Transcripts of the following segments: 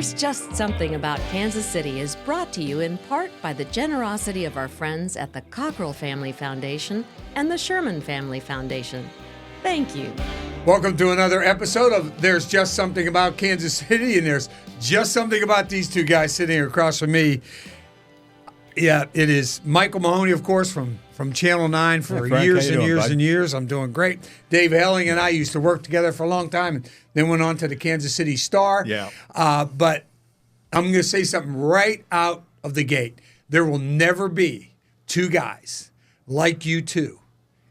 There's Just Something About Kansas City is brought to you in part by the generosity of our friends at the Cockrell Family Foundation and the Sherman Family Foundation. Thank you. Welcome to another episode of There's Just Something About Kansas City, and there's just something about these two guys sitting here across from me. Yeah, it is Michael Mahoney, of course, from Channel 9 for Frank, years and doing, years bud? and years. I'm doing great. Dave Helling and I used to work together for a long time, and then went on to the Kansas City Star. Yeah. But I'm going to say something right out of the gate. There will never be two guys like you two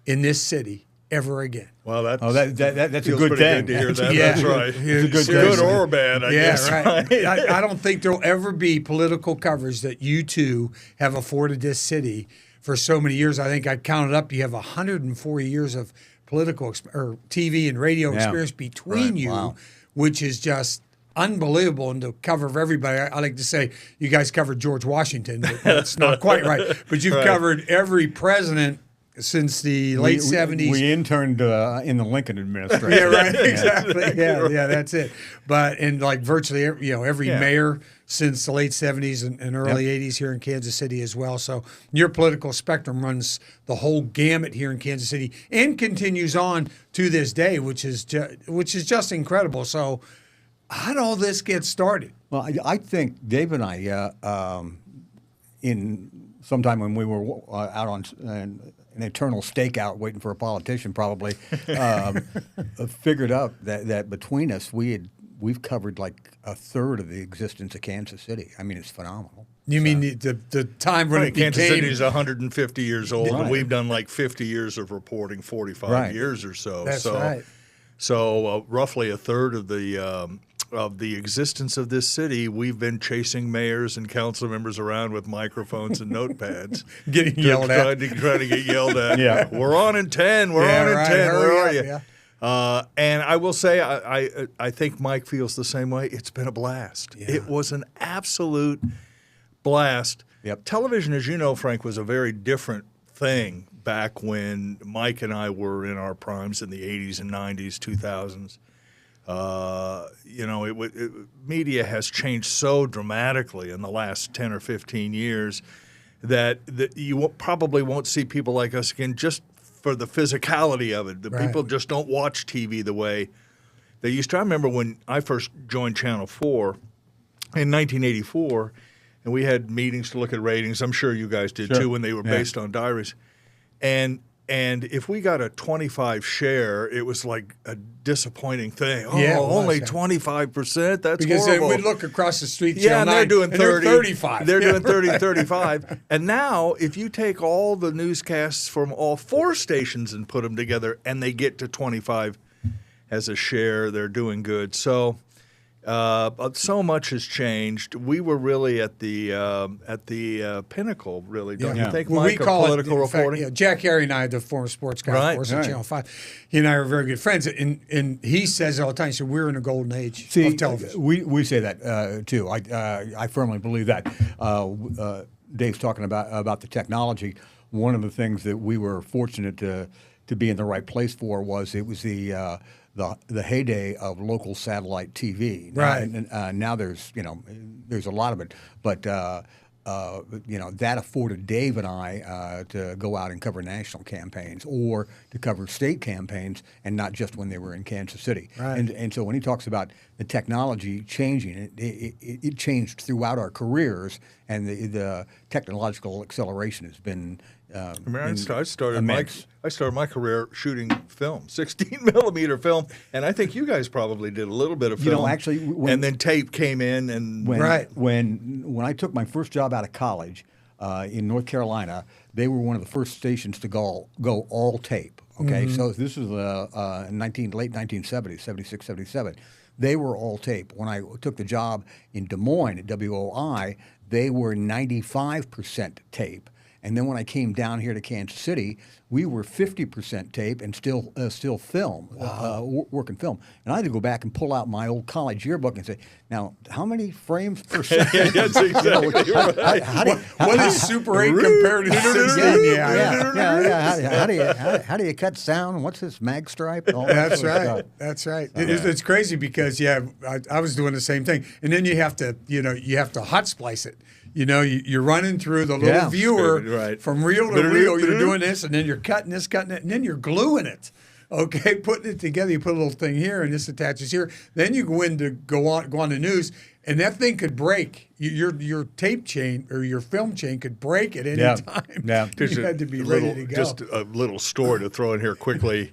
in this city ever again. Well, that's that's a feels good pretty thing. good to hear that. Yeah. That's right. It's a Good or bad, I guess. Yeah, right. I don't think there'll ever be political coverage that you two have afforded this city for so many years. I think I counted up. You have 140 years of political or TV and radio experience between you, Wow. which is just unbelievable. And to cover everybody, I like to say you guys covered George Washington, but that's not quite right. But you've covered every president since the late 70s. We interned in the Lincoln administration. Yeah, right. Exactly. Yeah, that's it. But and like virtually every mayor since the late 70s and early 80s here in Kansas City as well. So your political spectrum runs the whole gamut here in Kansas City and continues on to this day, which is just incredible. So how did all this get started? Well, I think Dave and I, in sometime when we were out on an eternal stakeout waiting for a politician, probably figured out that between us we've covered like a third of the existence of Kansas City. I mean, it's phenomenal. You mean the time when it became... Kansas City is 150 years old, Right. and we've done like 50 years of reporting, 45 years or so. That's right. So roughly a third of the existence of this city, we've been chasing mayors and council members around with microphones and notepads, Getting yelled at. trying to get yelled at. Yeah. We're on in 10. We're on in 10. Hurry Where are up, you? yeah. And I will say, I think Mike feels the same way. It's been a blast. Yeah. It was an absolute blast. Yep. Television, as you know, Frank, was a very different thing back when Mike and I were in our primes in the 80s and 90s, 2000s. Media has changed so dramatically in the last 10 or 15 years that you probably won't see people like us again just for the physicality of it. The Right. people just don't watch TV the way they used to. I remember when I first joined Channel 4 in 1984, and we had meetings to look at ratings. I'm sure you guys did too when they were based on diaries. And if we got a 25 share, it was like a disappointing thing. Oh, Yeah, it was, only yeah. 25%? That's Because horrible. we'd look across the street, Yeah, and they're doing 30. 35. They're Yeah, doing 30, 35. And now, if you take all the newscasts from all four stations and put them together, and they get to 25 as a share, they're doing good. So, so much has changed. We were really at the pinnacle, really, don't you think, Well, Mike, of political in fact, reporting? Jack Harry and I, the former sports guy, Right, of course, at right. Channel 5, he and I are very good friends. And he says all the time, he said, we're in a golden age See, of television. we say that too. I firmly believe that. Dave's talking about the technology. One of the things that we were fortunate to be in the right place for was the heyday of local satellite TV. Right. And now there's a lot of it, but that afforded Dave and I to go out and cover national campaigns or to cover state campaigns, and not just when they were in Kansas City. Right. And so when he talks about the technology changing, it changed throughout our careers, and the technological acceleration has been. I started immense. my career shooting film, 16 millimeter film, and I think you guys probably did a little bit of film. Actually, and then tape came in, and when I took my first job out of college in North Carolina, they were one of the first stations to go all tape. Okay, so this was late 1970s, 76, 77. They were all tape. When I took the job in Des Moines at WOI, they were 95% tape. And then when I came down here to Kansas City, we were 50% tape and still film, working film. And I had to go back and pull out my old college yearbook and say, now, how many frames per second? That's exactly right. What is Super 8 compared to 16? How do you cut sound? What's this mag stripe? All That's sort of right. stuff. That's right. It's crazy because I was doing the same thing, and then you have to hot splice it. You're running through the little viewer right. from reel to reel. You're doing this, and then you're cutting this, cutting it, and then you're gluing it. Okay, putting it together. You put a little thing here, and this attaches here. Then you go in to go on the news, and that thing could break. Your tape chain or your film chain could break at any time. Yeah. You had to be ready to go. Just a little story to throw in here quickly.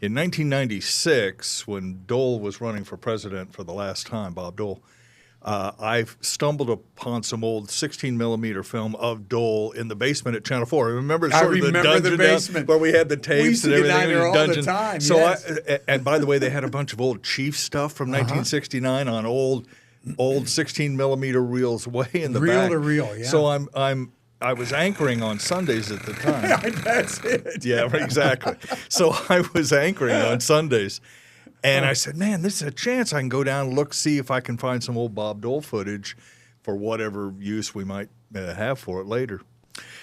In 1996, when Dole was running for president for the last time, Bob Dole, I stumbled upon some old 16-millimeter film of Dole in the basement at Channel 4. Remember I sort of remember the dungeon the basement. where we had the tapes We used to and get everything. down there in all the dungeon. time, So yes. and by the way, they had a bunch of old Chief stuff from 1969 on old 16-millimeter reels way in the Reel back. to reel, yeah. So I was anchoring on Sundays at the time. That's it. Yeah, exactly. So I was anchoring on Sundays. And I said, man, this is a chance I can go down and look, see if I can find some old Bob Dole footage for whatever use we might have for it later.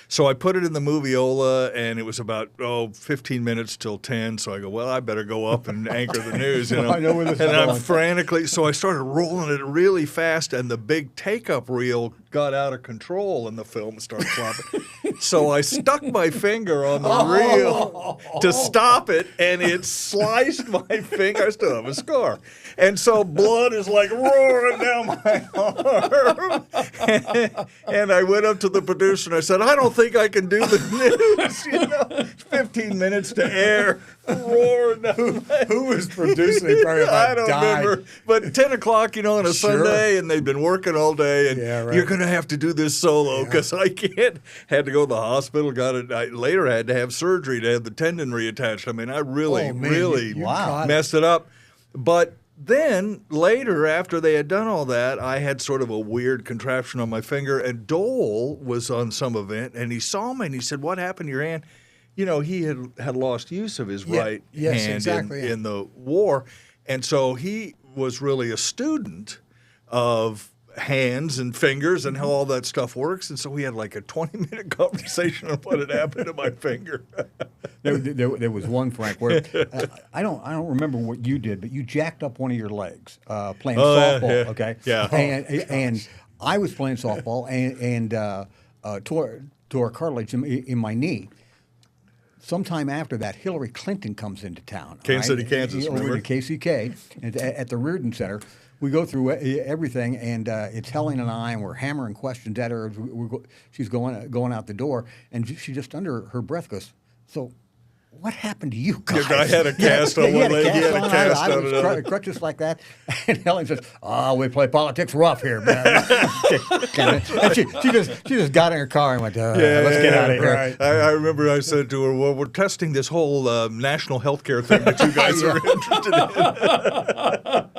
So I put it in the Moviola, and it was about 15 minutes till 10. So I go, well, I better go up and anchor the news. I know where this is and I'm going. frantically, so I started rolling it really fast, and the big take-up reel got out of control, and the film started flopping. So I stuck my finger on the reel to stop it, and it sliced my finger. I still have a scar. And so blood is like roaring down my arm. And I went up to the producer, and I said, I don't think I can do the news. 15 minutes to air. Roaring down Who was producing it? Probably about I don't died. remember. But 10 o'clock, on a Sure. Sunday, and they've been working all day, and Yeah, right. you're going to have to do this solo because I can't. Had to go to the hospital, got it. I later had to have surgery to have the tendon reattached. I mean, I really, Oh, man, really you caught it. messed it up. But then later, after they had done all that, I had sort of a weird contraption on my finger, and Dole was on some event, and he saw me, and he said, what happened to your hand? He had lost use of his right yes, hand exactly, in the war. And so he was really a student of hands and fingers and how all that stuff works. And so we had like a 20-minute conversation on what had happened to my finger. There was one, Frank, where I don't remember what you did, but you jacked up one of your legs playing softball. Yeah. Okay. Yeah. And I was playing softball and tore a cartilage in my knee. Sometime after that, Hillary Clinton comes into town. Kansas City, Kansas, Over remember? to KCK at the Reardon Center. We go through everything, and it's Helling and I, and we're hammering questions at her. She's going out the door, and she just under her breath goes, so what happened to you guys? I had a cast on one leg. He had a cast I on was another. crutches like that. And Helen says, we play politics rough here, man. And she just got in her car and went, let's get out of here. Right. I remember I said to her, well, we're testing this whole national health care thing that you guys are interested in.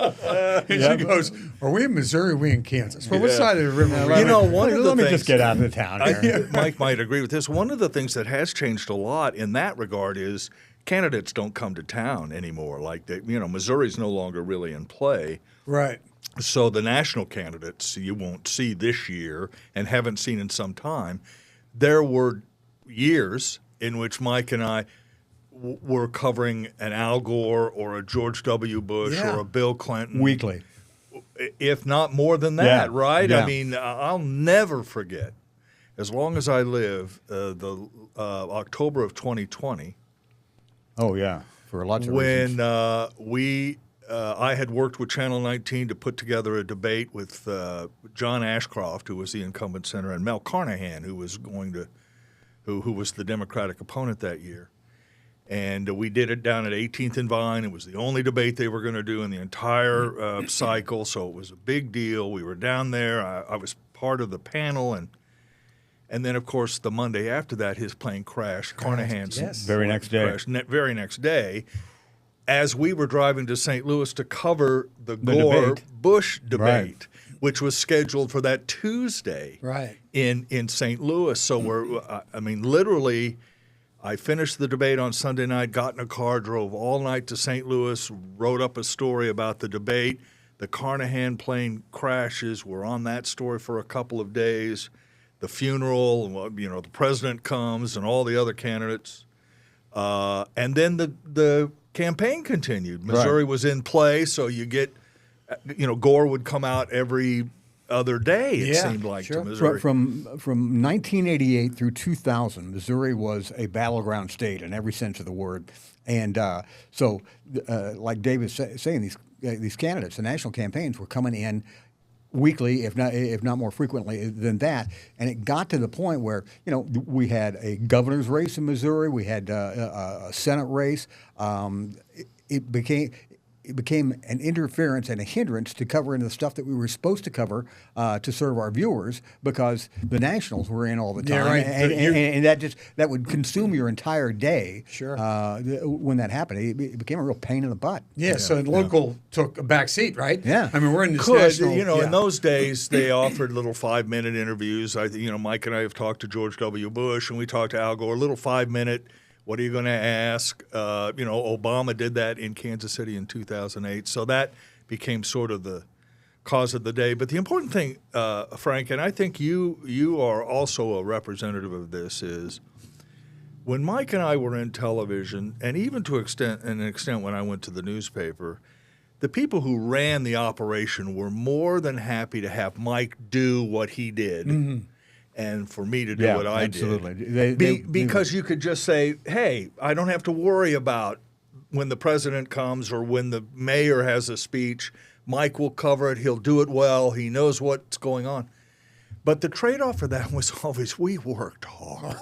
And she goes, are we in Missouri or are we in Kansas? Well, what side of the river? are we You know, on? one of the Let me things, just get out of the town here. Mike might agree with this. One of the things that has changed a lot in that regard is candidates don't come to town anymore. Like Missouri's no longer really in play. Right. So the national candidates you won't see this year and haven't seen in some time. There were years in which Mike and I were covering an Al Gore or a George W. Bush Yeah. or a Bill Clinton Weekly. if not more than that, Yeah, right? yeah. I mean, I'll never forget, as long as I live, the October of 2020. Oh, yeah, for lots of reasons. When I had worked with Channel 19 to put together a debate with John Ashcroft, who was the incumbent senator, and Mel Carnahan, who was who was the Democratic opponent that year. And we did it down at 18th and Vine. It was the only debate they were going to do in the entire cycle, so it was a big deal. We were down there. I was part of the panel, and then, of course, the Monday after that, his plane crashed. Carnahan's Very next day. crashed. Very next day, as we were driving to St. Louis to cover the Gore-Bush debate, which was scheduled for that Tuesday Right. in St. Louis. So literally, I finished the debate on Sunday night, got in a car, drove all night to St. Louis, wrote up a story about the debate. The Carnahan plane crashes. We're on that story for a couple of days. The funeral, the president comes and all the other candidates. And then the campaign continued. Missouri was in play, so you get, Gore would come out every other day, it seemed like, to Missouri. From 1988 through 2000, Missouri was a battleground state in every sense of the word. And so, like Dave was saying, these candidates, the national campaigns, were coming in weekly, if not more frequently than that. And it got to the point where, we had a governor's race in Missouri, we had a Senate race. It became an interference and a hindrance to covering the stuff that we were supposed to cover to serve our viewers, because the nationals were in all the time, and that would consume your entire day. Sure. When that happened, it became a real pain in the butt. Yeah. So local took a back seat, right? Yeah. I mean, we're in this national. In those days they offered little 5-minute interviews. Mike and I have talked to George W. Bush, and we talked to Al Gore. Little 5-minute. What are you going to ask? Obama did that in Kansas City in 2008. So that became sort of the cause of the day. But the important thing, Frank, and I think you are also a representative of this, is when Mike and I were in television, and even to an extent when I went to the newspaper, the people who ran the operation were more than happy to have Mike do what he did. Mm-hmm. And for me to do what I did. Because you could just say, hey, I don't have to worry about when the president comes or when the mayor has a speech. Mike will cover it. He'll do it well. He knows what's going on. But the trade-off for that was always, we worked hard.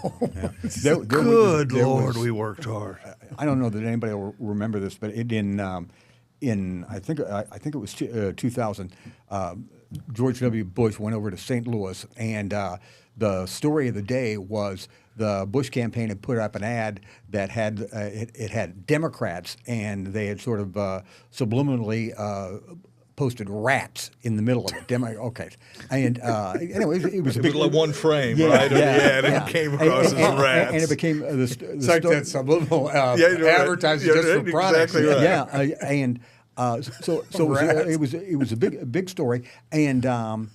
Good Lord, we worked hard. I don't know that anybody will remember this, but in I think it was 2000, George W. Bush went over to St. Louis, and the story of the day was the Bush campaign had put up an ad that had it had Democrats, and they had sort of subliminally posted rats in the middle of it. Okay, and anyway, it was like one frame, right? And it came across as rats, and it became it's like that subliminal advertising just for products. Exactly right. And so it was a big story, and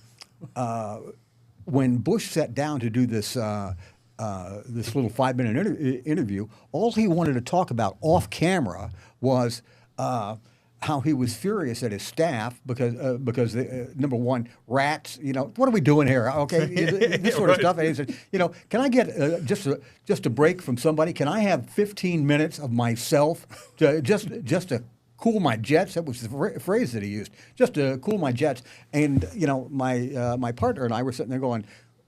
when Bush sat down to do this this little 5-minute interview, all he wanted to talk about off camera was how he was furious at his staff because number one, rats. What are we doing here? Okay, this sort of stuff. And he said, can I get just a break from somebody? Can I have 15 minutes of myself just to cool my jets? That was the phrase that he used, just to cool my jets. And my partner and I were sitting there going,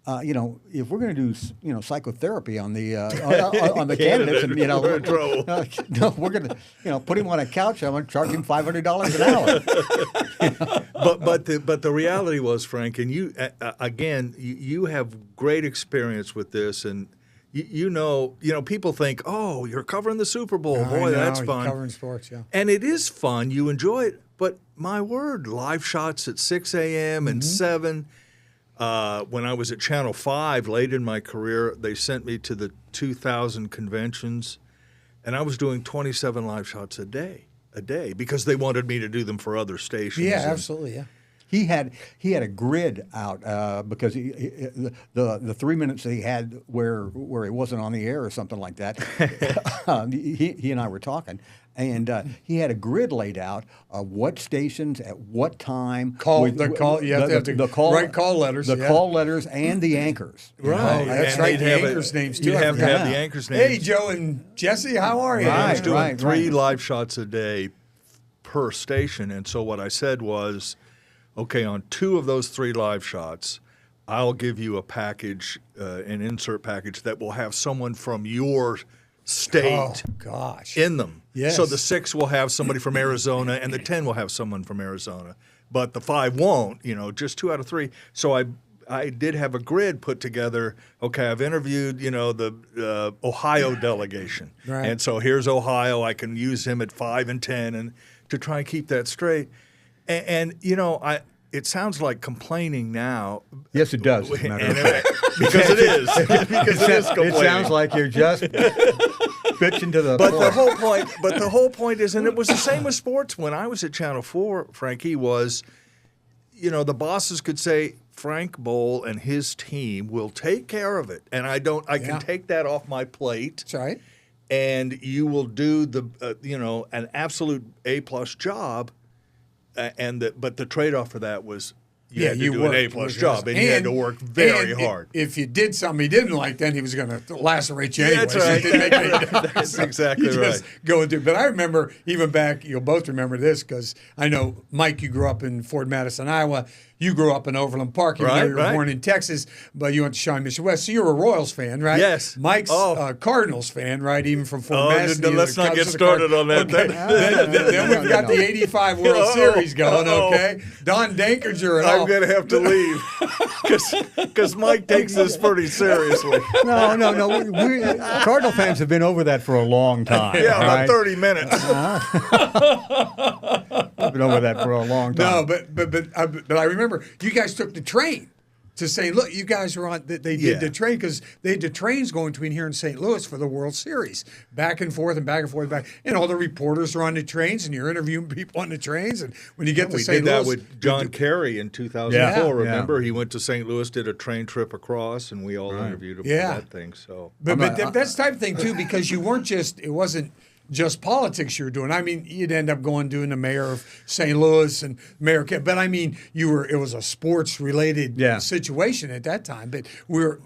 if we're going to do psychotherapy on the on the candidates, and no, we're going to put him on a couch. I'm going to charge him $500 an hour. But the reality was, Frank, and you again, you have great experience with this, and people think, oh, you're covering the Super Bowl. Boy, that's fun. Covering sports, yeah. And it is fun. You enjoy it. But my word, live shots at 6 a.m. and 7. When I was at Channel 5 late in my career, they sent me to the 2000 conventions, and I was doing 27 live shots a day because they wanted me to do them for other stations. Yeah, absolutely, yeah. He had a grid out because the 3 minutes that he had where he wasn't on the air or something like that. He and I were talking, and he had a grid laid out of what stations at what time. You have to write call letters. The call letters and the anchors. Right, that's right. The anchors' names too. You have to have the anchors' names. Hey, Joe and Jesse, how are you? I was doing 3 live shots a day per station, and so what I said was, okay, on 2 of those 3 live shots, I'll give you a package, an insert package that will have someone from your state in them. Yes. So the 6 will have somebody from Arizona, and the 10 will have someone from Arizona. But the 5 won't, just 2 out of 3. So I did have a grid put together. Okay, I've interviewed, the Ohio delegation. Right. And so here's Ohio. I can use him at 5 and 10 and to try and keep that straight. And it sounds like complaining now. Yes, it does. As a matter of fact. Because it is. Because it is complaining. It sounds like you're just bitching to the But point. the whole point is, and it was the same with sports when I was at Channel 4, Frankie, was, the bosses could say, Frank Bowl and his team will take care of it. And I can take that off my plate. That's right. And you will do an absolute A+ job. But the trade-off for that was you had to do an A+ job, and you had to work very hard. If you did something he didn't like, then he was going to lacerate you anyway. That's right. So it didn't make any difference. That's exactly You just right. go and do. But I remember even back. You'll both remember this because I know, Mike, you grew up in Fort Madison, Iowa. You grew up in Overland Park. You were born in Texas, but you went to Shawnee Mission West. So you're a Royals fan, right? Yes. Mike's a Cardinals fan, right? Even from Fort Madison. Let's not get started on that. Okay. Then we've got the '85 World Series going. Okay. Don Dankerger and all. I'm going to have to leave because Mike takes this pretty seriously. No. We Cardinal fans have been over that for a long time. Yeah, about right? 30 minutes. We've been over that for a long time. No, but I remember you guys took the train to St. Louis. You guys were on. They did the train because they had the trains going between here and St. Louis for the World Series, back and forth and back and forth, and all the reporters are on the trains, and you're interviewing people on the trains. And when you get to St. Louis, we did that with John Kerry in 2004. Remember, he went to St. Louis, did a train trip across, and we all interviewed him for that thing. So, but that's the type of thing too, because you weren't just. It wasn't just politics you were doing. I mean, you'd end up doing the mayor of St. Louis and mayor, but I mean, it was a sports related situation at that time. But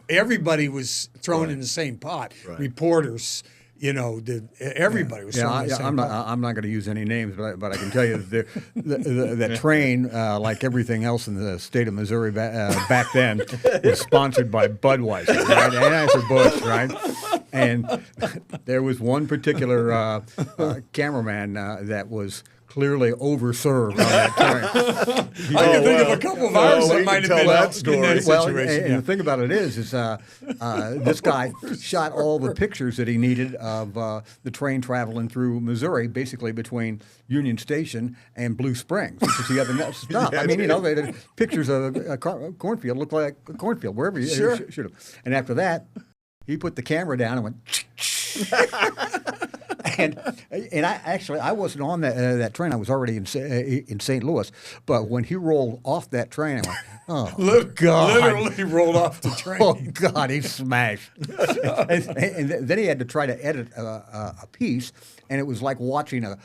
everybody was thrown in the same pot. Right. Reporters, everybody was thrown in the same pot. I'm not going to use any names, but I can tell you that that train, like everything else in the state of Missouri back then, was sponsored by Budweiser, right? Anheuser-Busch, right? And there was one particular cameraman that was clearly overserved on that train. I can think of a couple of ours that might have been that story. in that Well, situation. and the thing about it is this guy shot all the pictures that he needed of the train traveling through Missouri, basically between Union Station and Blue Springs, which is the other stop. I mean, they had pictures of a cornfield looked like a cornfield wherever you should have. And after that, he put the camera down and went. And I wasn't on that train. I was already in St. Louis. But when he rolled off that train, I went, "Oh God!" Literally rolled off the train. Oh God, he smashed. and then he had to try to edit a piece, and it was like watching a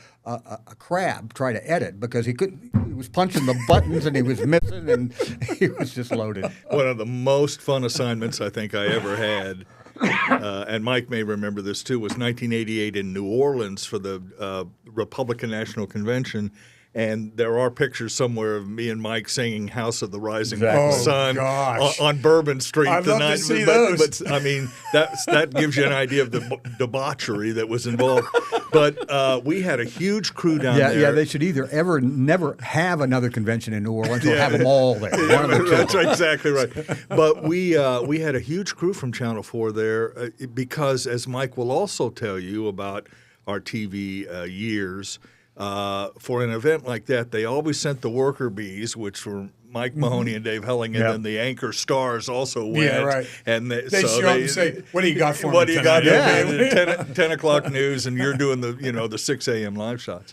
crab try to edit because he couldn't. He was punching the buttons and he was missing, and he was just loaded. One of the most fun assignments I think I ever had. And Mike may remember this too, was 1988 in New Orleans for the Republican National Convention. And there are pictures somewhere of me and Mike singing House of the Rising Sun on Bourbon Street. I'd love to see those. But I mean, that gives you an idea of the debauchery that was involved. But we had a huge crew down there. Yeah, they should either never have another convention in New Orleans or have them all there. One of the two. That's exactly right. But we had a huge crew from Channel 4 there because, as Mike will also tell you about our TV years, for an event like that, they always sent the worker bees, which were Mike Mahoney and Dave Helling, and then the anchor stars also went. Yeah, right. And they show up and say, "What do you got for me? What do you got tonight?" 10 o'clock news, and you're doing the 6 a.m. live shots.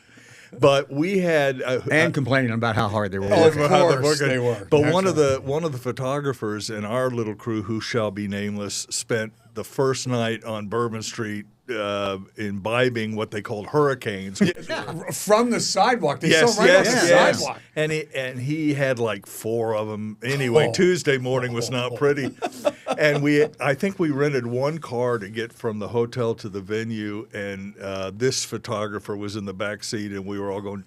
But we had and complaining about how hard they were Of working. course they were. But one of the photographers in our little crew, who shall be nameless, spent the first night on Bourbon Street imbibing what they called hurricanes. From the sidewalk. They saw right off the sidewalk. And he had like 4 of them. Anyway, Tuesday morning was not pretty. And I think we rented one car to get from the hotel to the venue, and this photographer was in the back seat, and we were all going,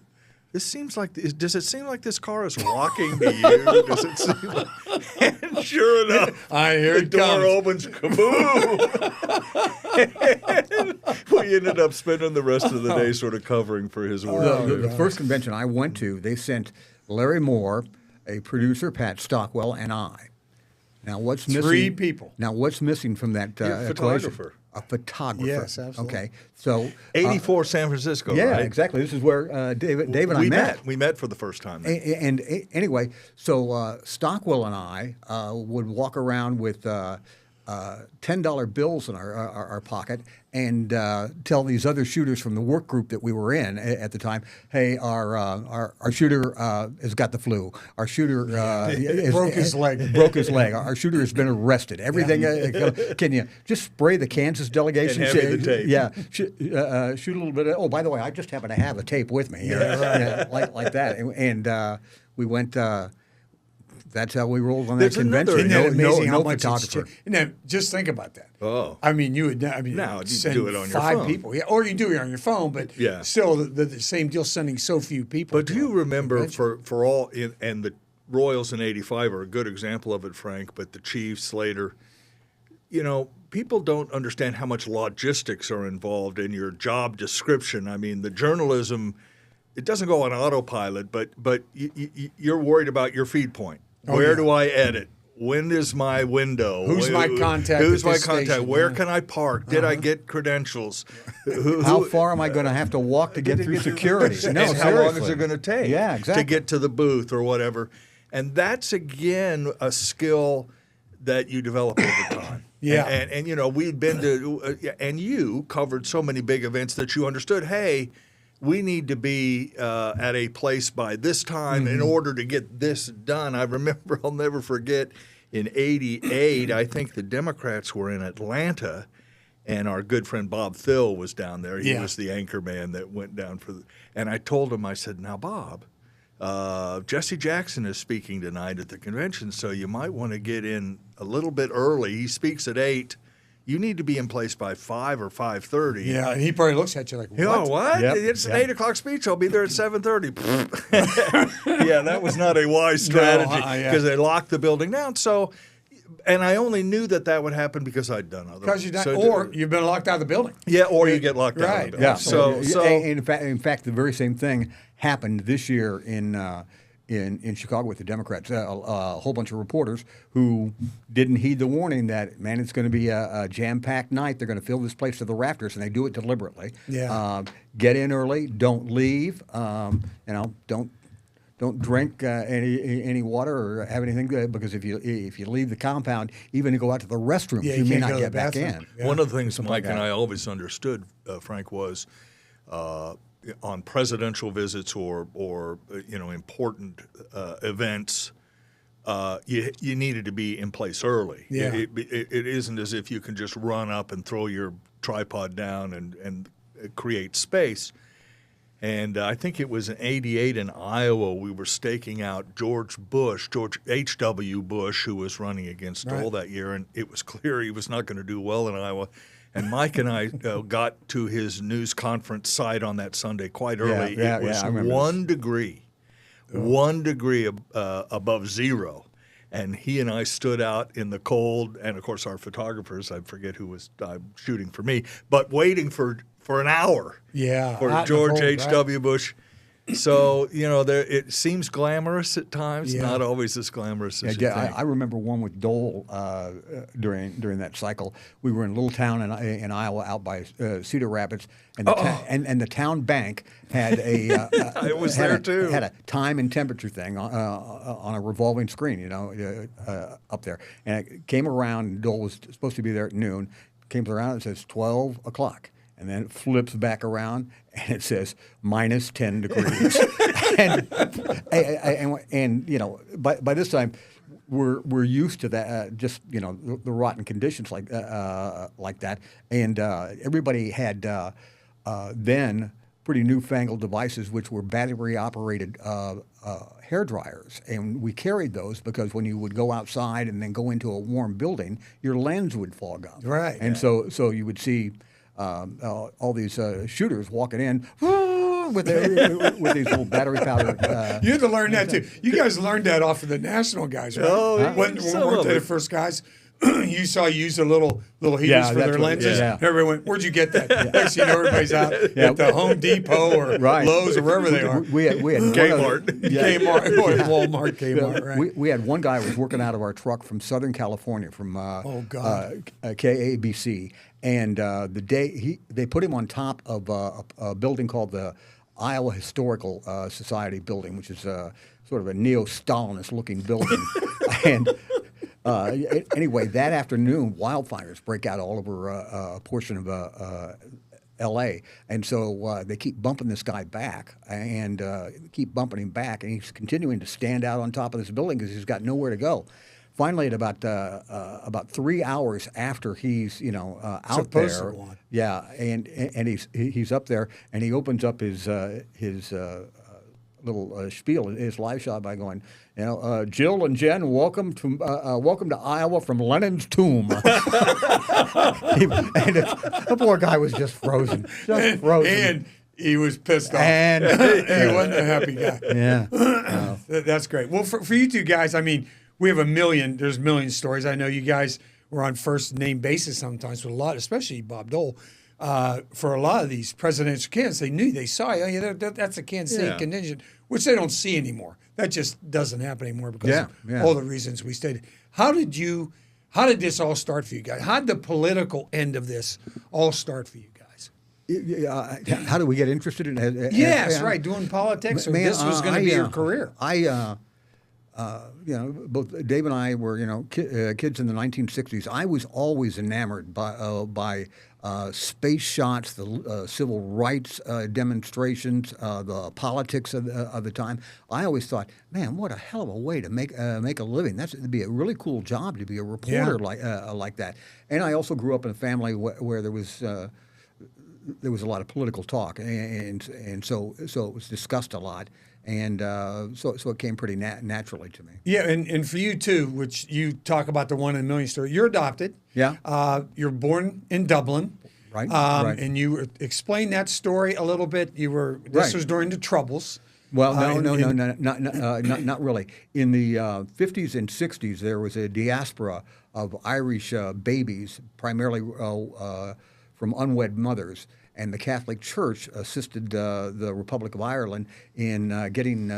does it seem like this car is rocking to you? Does it seem like... And sure enough, the door opens, kaboom! And we ended up spending the rest of the day sort of covering for his work. The first convention I went to, they sent Larry Moore, a producer, Pat Stockwell, and I. Now, what's missing? 3 people. Now, what's missing from that equation? Photographer. a photographer. Yes, absolutely. Okay, so 84 San Francisco, yeah, right? exactly. This is where David and I met. We met for the first time. Then. And anyway, so Stockwell and I would walk around with $10 bills in our pocket and tell these other shooters from the work group that we were in at the time, hey, our shooter has got the flu. Our shooter broke his leg. Broke his leg. Our shooter has been arrested. Everything. Can you just spray the Kansas delegation? And hand me the tape. Yeah. Shoot a little bit. Oh, by the way, I just happen to have a tape with me. Yeah, like that. And we went. That's how we rolled on that convention. Isn't that amazing how no much photographer. And then just think about that. Oh. I mean, you would. I mean, Now you send do it on your 5 phone. people, yeah, or you do it on your phone, but Yeah. still the same deal. Sending so few people. But do you remember for all and the Royals in '85 are a good example of it, Frank. But the Chiefs later, people don't understand how much logistics are involved in your job description. I mean, the journalism, it doesn't go on autopilot, but you're worried about your feed point. Where do I edit? When is my window? Who's my contact? Who's at my this contact? station? Where Yeah. can I park? Did I get credentials? How far am I going to have to walk to get through security? And how long is seriously. it going to take? Yeah, exactly. To get to the booth or whatever. And that's again a skill that you develop over time. Yeah. And we'd been to and you covered so many big events that you understood. Hey, we need to be at a place by this time in order to get this done. I remember, I'll never forget, in '88, I think the Democrats were in Atlanta, and our good friend Bob Thill was down there. He was the anchor man that went down and I told him, I said, now, Bob, Jesse Jackson is speaking tonight at the convention, so you might want to get in a little bit early. He speaks at 8. You need to be in place by 5 or 5:30. Yeah, and he probably looks at you like, what? Oh, what? Yep, It's an 8 o'clock speech. I'll be there at 7:30. Yeah, that was not a wise strategy because they locked the building down. So, and I only knew that would happen because I'd done other. Because you've been locked out of the building. Yeah, or you get locked out of the building. Yeah. So in fact, the very same thing happened this year in Chicago with the Democrats. A whole bunch of reporters who didn't heed the warning that, man, it's going to be a jam-packed night. They're going to fill this place to the rafters, and they do it deliberately. Yeah. Get in early. Don't leave. Don't drink any water or have anything because if you leave the compound, even to go out to the restrooms, you may not get back in. Yeah. one of the things Mike like and that. I always understood, Frank, was on presidential visits or important events, you needed to be in place early. Yeah. It isn't as if you can just run up and throw your tripod down and create space. And I think it was in '88 in Iowa, we were staking out George H.W. Bush, who was running against Dole that year, and it was clear he was not going to do well in Iowa. And Mike and I got to his news conference site on that Sunday quite early. It was 1 degree, 1 degree above zero. And he and I stood out in the cold, and of course our photographers, I forget who was shooting for me, but waiting for an hour for George H.W. Bush. So, it seems glamorous at times, not always as glamorous as you think. I remember one with Dole during that cycle. We were in a little town in Iowa out by Cedar Rapids, and the town bank had I was there too. Had a time and temperature thing on a revolving screen, up there. And it came around, and Dole was supposed to be there at noon. Came around and says 12 o'clock. And then it flips back around, and it says minus 10 degrees. and by this time, we're used to that, the rotten conditions like that. And everybody had then pretty newfangled devices, which were battery-operated hair dryers, and we carried those because when you would go outside and then go into a warm building, your lens would fog up. Right. And so you would see all these shooters walking in with these little battery powered. You had to learn that too. You guys learned that off of the national guys, right? Oh, when we some weren't of they the it. first guys? You saw you use the little heaters for their lenses. yeah. Everybody went, "Where'd you get that?" Next thing you know, everybody's out at the Home Depot or Lowe's or wherever they are. We had Kmart. Kmart, Walmart, Kmart, right? We had one guy who was working out of our truck from Southern California, from KABC, And the day they put him on top of a building called the Iowa Historical Society building, which is sort of a neo-Stalinist looking building. And anyway, that afternoon, wildfires break out all over a portion of L.A. And so they keep bumping this guy back and keep bumping him back. And he's continuing to stand out on top of this building because he's got nowhere to go. Finally, at about 3 hours after he's out supposed there, to go on. yeah, and he's up there and he opens up his little spiel, his live shot by going, Jill and Jen, welcome to Iowa from Lenin's tomb. And the poor guy was just frozen, And he was pissed off. And he wasn't a happy guy. Yeah, That's great. Well, for you two guys, I mean, we have there's a million stories. I know you guys were on first name basis sometimes with a lot, especially Bob Dole. For a lot of these presidential candidates, they saw you. Oh, yeah, that's a Kansas City contingent, which they don't see anymore. That just doesn't happen anymore because of all the reasons we stated. How did this all start for you guys? How did the political end of this all start for you guys? how do we get interested in it? Yes, right, doing politics. Man, this was going to be your career. Both Dave and I were, kids in the 1960s. I was always enamored by space shots, the civil rights demonstrations, the politics of the time. I always thought, man, what a hell of a way to make a living. That'd be a really cool job to be a reporter like that. And I also grew up in a family where there was a lot of political talk, and so it was discussed a lot. And so it came pretty naturally to me. Yeah, and for you too, which you talk about the 1 in a million story. You're adopted. Yeah. You're born in Dublin. Right. Right. And you explain that story a little bit. This was during the Troubles. Well, not really. In the 50s and 60s, there was a diaspora of Irish babies, primarily from unwed mothers. And the Catholic Church assisted the Republic of Ireland in getting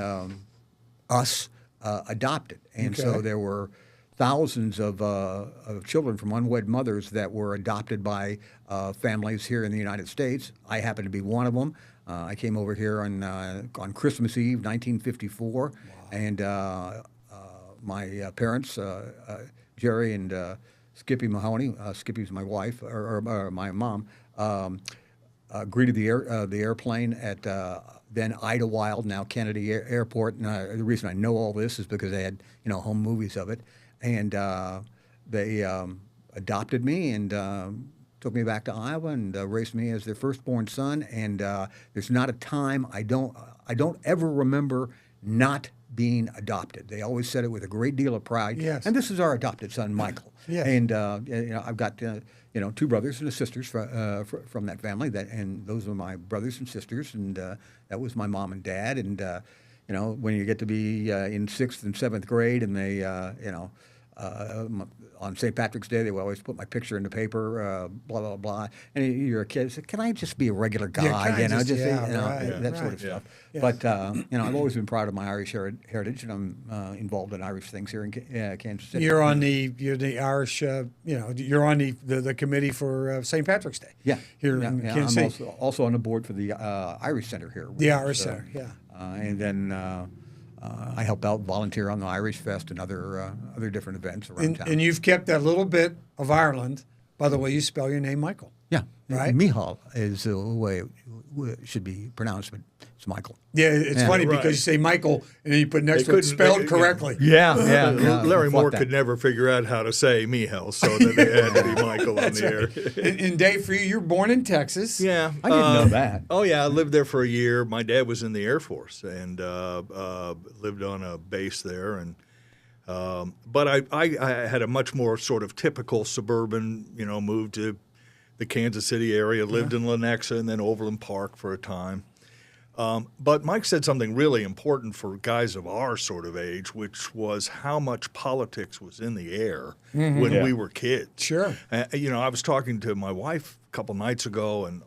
us adopted. And so there were thousands of children from unwed mothers that were adopted by families here in the United States. I happened to be one of them. I came over here on Christmas Eve, 1954. Wow. And my parents, Jerry and Skippy Mahoney, Skippy's my wife, or my mom, greeted the airplane at then Idlewild, now Kennedy Airport. And the reason I know all this is because they had home movies of it, and they adopted me and took me back to Iowa and raised me as their firstborn son. And there's not a time I don't ever remember not being adopted. They always said it with a great deal of pride. Yes. And this is our adopted son, Michael. Yes. And I've got two brothers and a sisters from that family. And those are my brothers and sisters. And that was my mom and dad. And when you get to be in 6th and 7th grade, and they on St. Patrick's Day, they would always put my picture in the paper, blah, blah, blah. And you're a kid, so can I just be a regular guy? That sort of stuff. Yeah. But, I've always been proud of my Irish heritage, and I'm involved in Irish things here in Kansas City. You're the Irish, you're on the committee for St. Patrick's Day. Yeah. Here in Kansas City. I'm also on the board for the Irish Center here. The Irish Center, yeah. And then I help out, volunteer on the Irish Fest and other different events around town. And you've kept that little bit of Ireland by the way you spell your name, Michael. Yeah, right. Michal is the way it should be pronounced, but it's Michael. Yeah, it's funny because you say Michael and then you put next to it spelled correctly. Yeah. Larry Moore could never figure out how to say Michal, so that it had to be Michael on the air. And Dave, for you, you're born in Texas. Yeah, I didn't know that. Oh yeah, I lived there for a year. My dad was in the Air Force and lived on a base there, and but I had a much more sort of typical suburban, moved to the Kansas City area, lived in Lenexa and then Overland Park for a time. But Mike said something really important for guys of our sort of age, which was how much politics was in the air when we were kids. Sure. I was talking to my wife a couple nights ago, and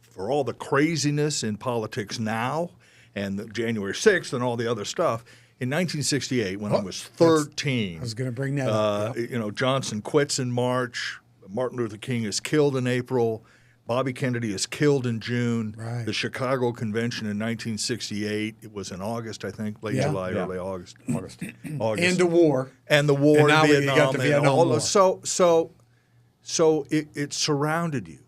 for all the craziness in politics now and the January 6th and all the other stuff, in 1968, when I was 13, I was going to bring that up. Johnson quits in March. Martin Luther King is killed in April. Bobby Kennedy is killed in June. Right. The Chicago Convention in 1968, it was in August, I think, late July, early August. August. And the war. And the war And now in you Vietnam. got the Vietnam War. So it surrounded you.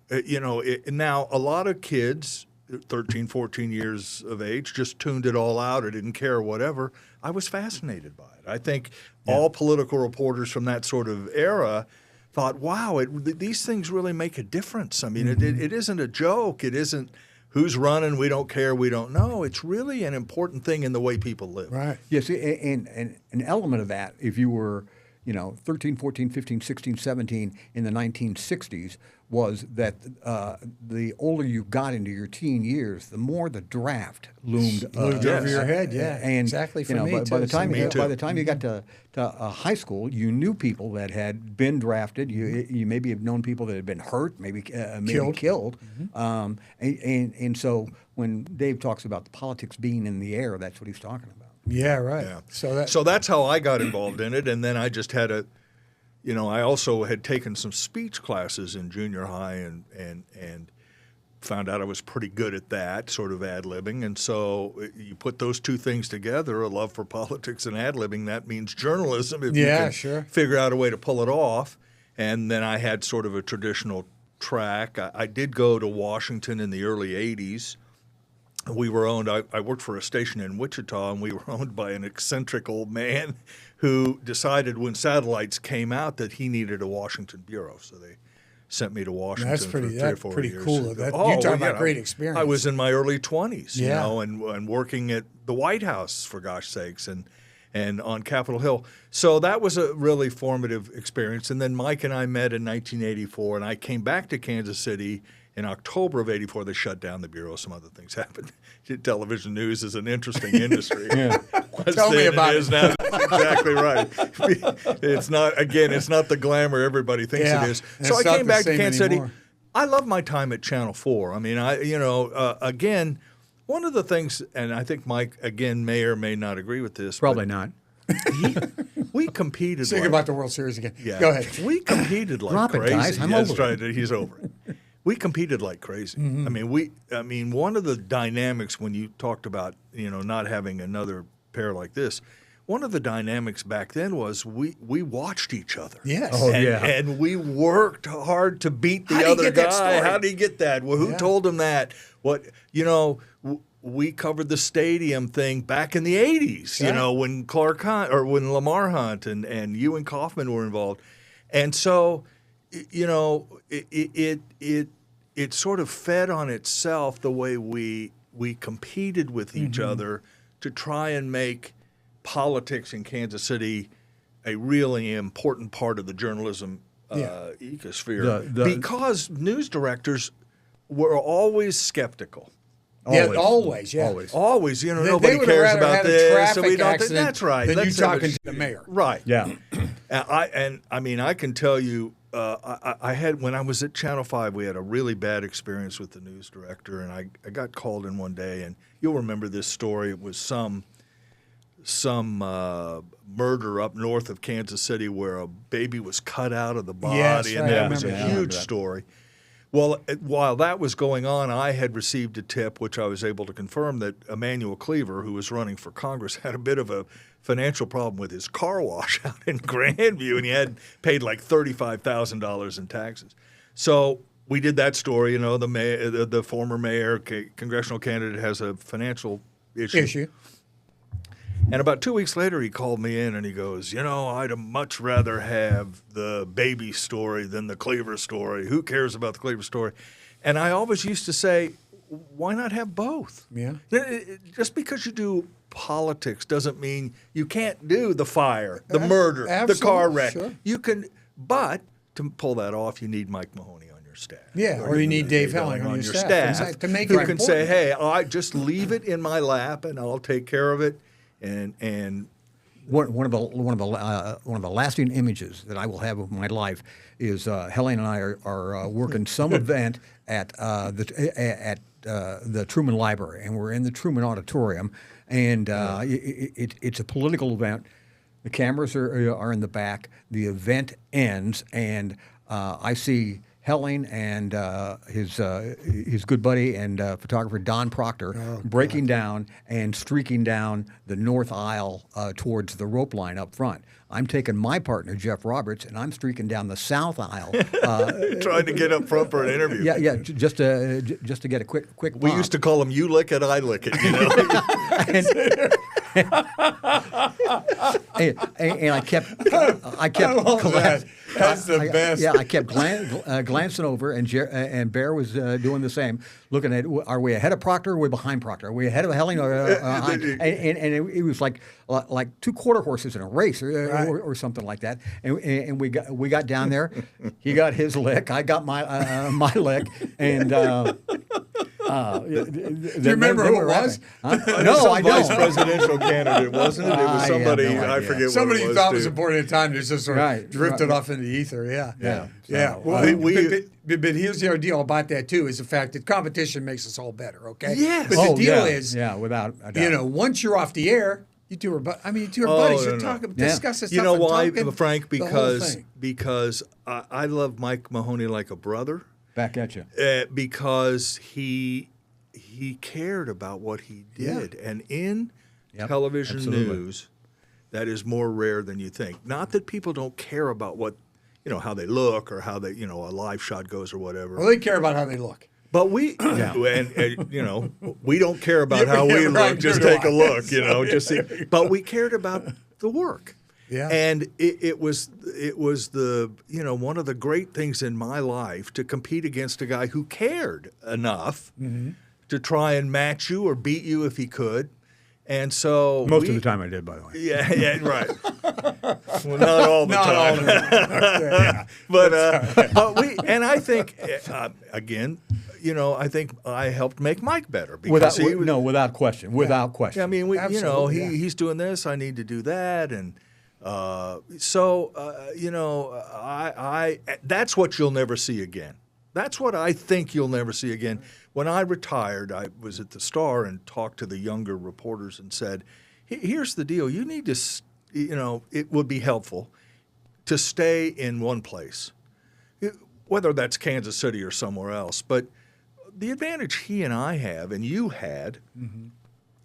Now, a lot of kids, 13, 14 years of age, just tuned it all out or didn't care, whatever. I was fascinated by it. I think all political reporters from that sort of era thought, wow, these things really make a difference. I mean, it isn't a joke. It isn't who's running, we don't care, we don't know. It's really an important thing in the way people live. Right. Yes, and an element of that, if you were, 13, 14, 15, 16, 17 in the 1960s, was that the older you got into your teen years, the more the draft loomed over your head. Yeah, and exactly. For me, by the time Me too. by the time you got to high school, you knew people that had been drafted. You maybe have known people that had been hurt, maybe killed. And so when Dave talks about the politics being in the air, that's what he's talking about. Yeah, right. Yeah. So that's how I got involved in it, and then I just had I also had taken some speech classes in junior high and found out I was pretty good at that, sort of ad-libbing. And so you put those two things together, a love for politics and ad-libbing, that means journalism if you can figure out a way to pull it off. And then I had sort of a traditional track. I did go to Washington in the early 80s. We were owned, I worked for a station in Wichita, and we were owned by an eccentric old man who decided when satellites came out that he needed a Washington bureau. So they sent me to Washington That's for 3 or 4 years. Cool. You talk about great experience. I was in my early 20s, and working at the White House, for gosh sakes, and on Capitol Hill. So that was a really formative experience. And then Mike and I met in 1984, and I came back to Kansas City in October of 84. They shut down the bureau. Some other things happened. Television news is an interesting industry. Tell me about it. Now. Exactly right. It's not the glamour everybody thinks it is. So I came back to Kansas City. I love my time at Channel 4. I mean, again, one of the things, and I think Mike, again, may or may not agree with this. Probably not. We competed. Think about the World Series again. Yeah. Go ahead. We competed like Drop crazy. It, guys. I'm over right. He's over it. We competed like crazy. I mean, one of the dynamics when you talked about, not having another pair like this, one of the dynamics back then was we watched each other. Yes. And we worked hard to beat the other guy. How did he get that? Well, who told him that? We covered the stadium thing back in the 80s, when Clark Hunt or when Lamar Hunt and you and Kaufman were involved. And so, it sort of fed on itself the way we competed with each other to try and make politics in Kansas City a really important part of the journalism ecosphere because news directors were always skeptical. Always. Always. Nobody cares about this. So we don't think that's right. Then you talking to the mayor. Right. Yeah. I can tell you, I had, when I was at Channel 5, we had a really bad experience with the news director, and I got called in one day, and you'll remember this story. It was some murder up north of Kansas City where a baby was cut out of the body, and that was a huge story. Well, while that was going on, I had received a tip, which I was able to confirm, that Emanuel Cleaver, who was running for Congress, had a bit of a financial problem with his car wash out in Grandview, and he had paid like $35,000 in taxes. So we did that story. The former mayor, congressional candidate, has a financial issue. And about 2 weeks later, he called me in and he goes, I'd much rather have the baby story than the Cleaver story. Who cares about the Cleaver story? And I always used to say, why not have both? Yeah. Just because you do politics doesn't mean you can't do the fire, the murder, the car wreck. Sure. You can, but to pull that off, you need Mike Mahoney on your staff. Yeah, or you need Dave Helling on your staff. Exactly. To make who it can say, hey, I just leave it in my lap and I'll take care of it. And one of the lasting images that I will have of my life is Helene and I are working some event at the Truman Library, and we're in the Truman Auditorium, and it's a political event. The cameras are in the back. The event ends, and I see Helling and his good buddy and photographer Don Proctor breaking down and streaking down the north aisle towards the rope line up front. I'm taking my partner Jeff Roberts and I'm streaking down the south aisle, trying to get up front for an interview. Yeah, just to get a quick. We used to call him "You lick it, I lick it," you know. and I kept. That's the best. Yeah, I kept glancing over, and Bear was doing the same, looking at, are we ahead of Proctor or are we behind Proctor? Are we ahead of Helling or behind? And it was like two quarter horses in a race or something like that. And we got down there. He got his lick. I got my lick. And do you remember who it was? No, I don't. Vice presidential candidate, wasn't it? It was somebody, no I forget Somebody what it was. thought was important at the time. Just sort of drifted off into the ether. Yeah. Well, but here's the other deal about that too: is the fact that competition makes us all better. Okay. Yes. But the deal is, without a doubt. Once you're off the air, you two are. Buddies. You're talking, discussing stuff. You know why, talking, Frank? Because I love Mike Mahoney like a brother. Back at you. Because he cared about what he did, and in television news, that is more rare than you think. Not that people don't care about what, how they look or how they, a live shot goes or whatever. Well, they care about how they look. But we, and we don't care about how we look. Just take a look, just see. But we cared about the work. Yeah. And it was the one of the great things in my life to compete against a guy who cared enough to try and match you or beat you if he could. And so most of the time I did, by the way. Yeah, right. Well, not all the time. But I think again, I think I helped make Mike better because without question. Without question. Yeah, I mean, he's doing this, I need to do that, and that's what you'll never see again. That's what I think you'll never see again. When I retired, I was at the Star and talked to the younger reporters and said, here's the deal. You need to, it would be helpful to stay in one place, whether that's Kansas City or somewhere else. But the advantage he and I have, and you had,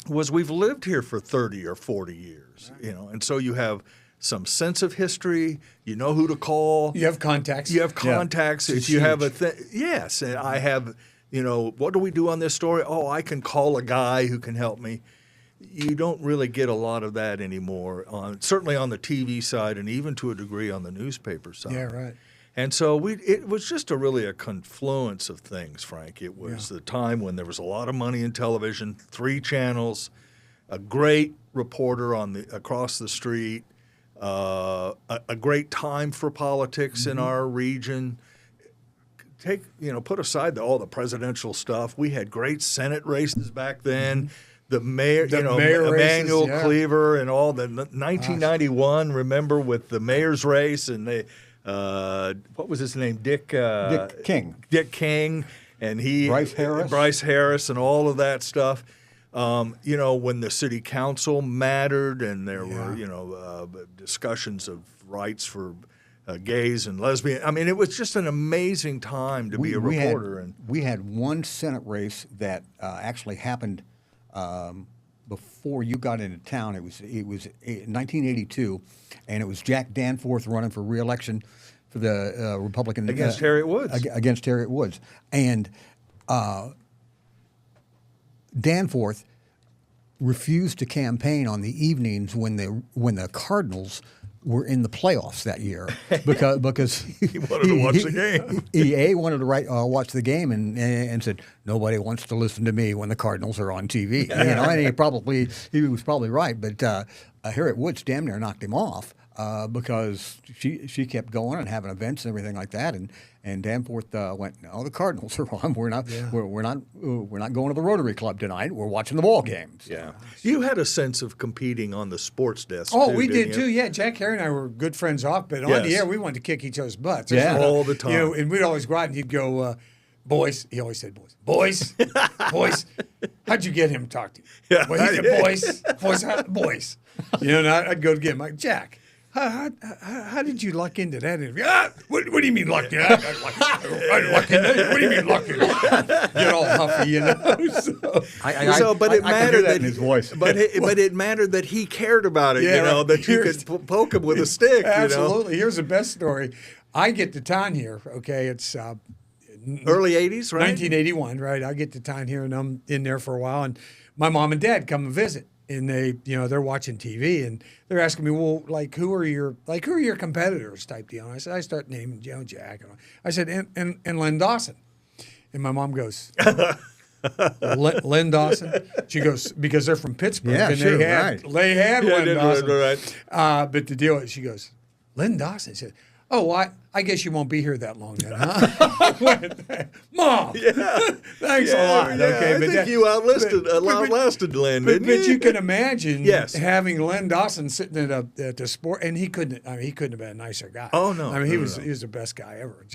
was we've lived here for 30 or 40 years, and so you have some sense of history. You know who to call. You have contacts. Yeah. If you have a thing, yes. And I have, what do we do on this story? Oh, I can call a guy who can help me. You don't really get a lot of that anymore, certainly on the TV side and even to a degree on the newspaper side. Yeah, right. And so it was just really a confluence of things, Frank. It was the time when there was a lot of money in television, 3 channels, a great reporter across the street, a great time for politics in our region. Put aside all the presidential stuff. We had great Senate races back then. The mayor, Emanuel Cleaver and all the 1991. Remember with the mayor's race and they, what was his name? Dick King. Dick King, and Bryce Harris, and all of that stuff. When the city council mattered and there were, discussions of rights for gays and lesbians. I mean, it was just an amazing time to be a reporter. We had one Senate race that actually happened before you got into town. It was 1982, and it was Jack Danforth running for re-election for the Republican against Harriet Woods. Against Harriet Woods, and Danforth refused to campaign on the evenings when the Cardinals were in the playoffs that year because he wanted to watch the game. He wanted to watch the game and said nobody wants to listen to me when the Cardinals are on TV. And he was probably right, but Harriet Woods damn near knocked him off because she kept going and having events and everything like that, and Danforth went, no, the Cardinals are on. We're not going to the Rotary Club tonight. We're watching the ball games. Yeah, you had a sense of competing on the sports desk. Oh, we did too. Yeah, Jack Harry and I were good friends off, but on the air we wanted to kick each other's butts. All the time. And we'd always go out and he'd go, boys. He always said, boys, how'd you get him to talk to you? Yeah, well, he said, boys. And I'd go to get him like Jack. how did you luck into that interview? What do you mean luck? I luck into that? What do you mean luck into that? Get all huffy, But it mattered that in his voice. But it mattered that he cared about it. That you could poke him with a stick. Absolutely. Here's the best story. I get to town here. Okay, it's early '80s, right? 1981, right? I get to town here, and I'm in there for a while, and my mom and dad come and visit. And they're watching TV, and they're asking me, well, who are your competitors type deal? And I start naming Jack. I said, and Len Dawson. And my mom goes, Len Dawson? She goes, because they're from Pittsburgh, and they had Len Dawson. Right. But the deal is, she goes, Len Dawson? She said, oh, I guess you won't be here that long then, huh? Mom, thanks a lot. Okay, I think you outlasted Len, didn't you? But you can imagine having Len Dawson sitting at the sport, and he couldn't have been a nicer guy. Oh no, he was the best guy ever.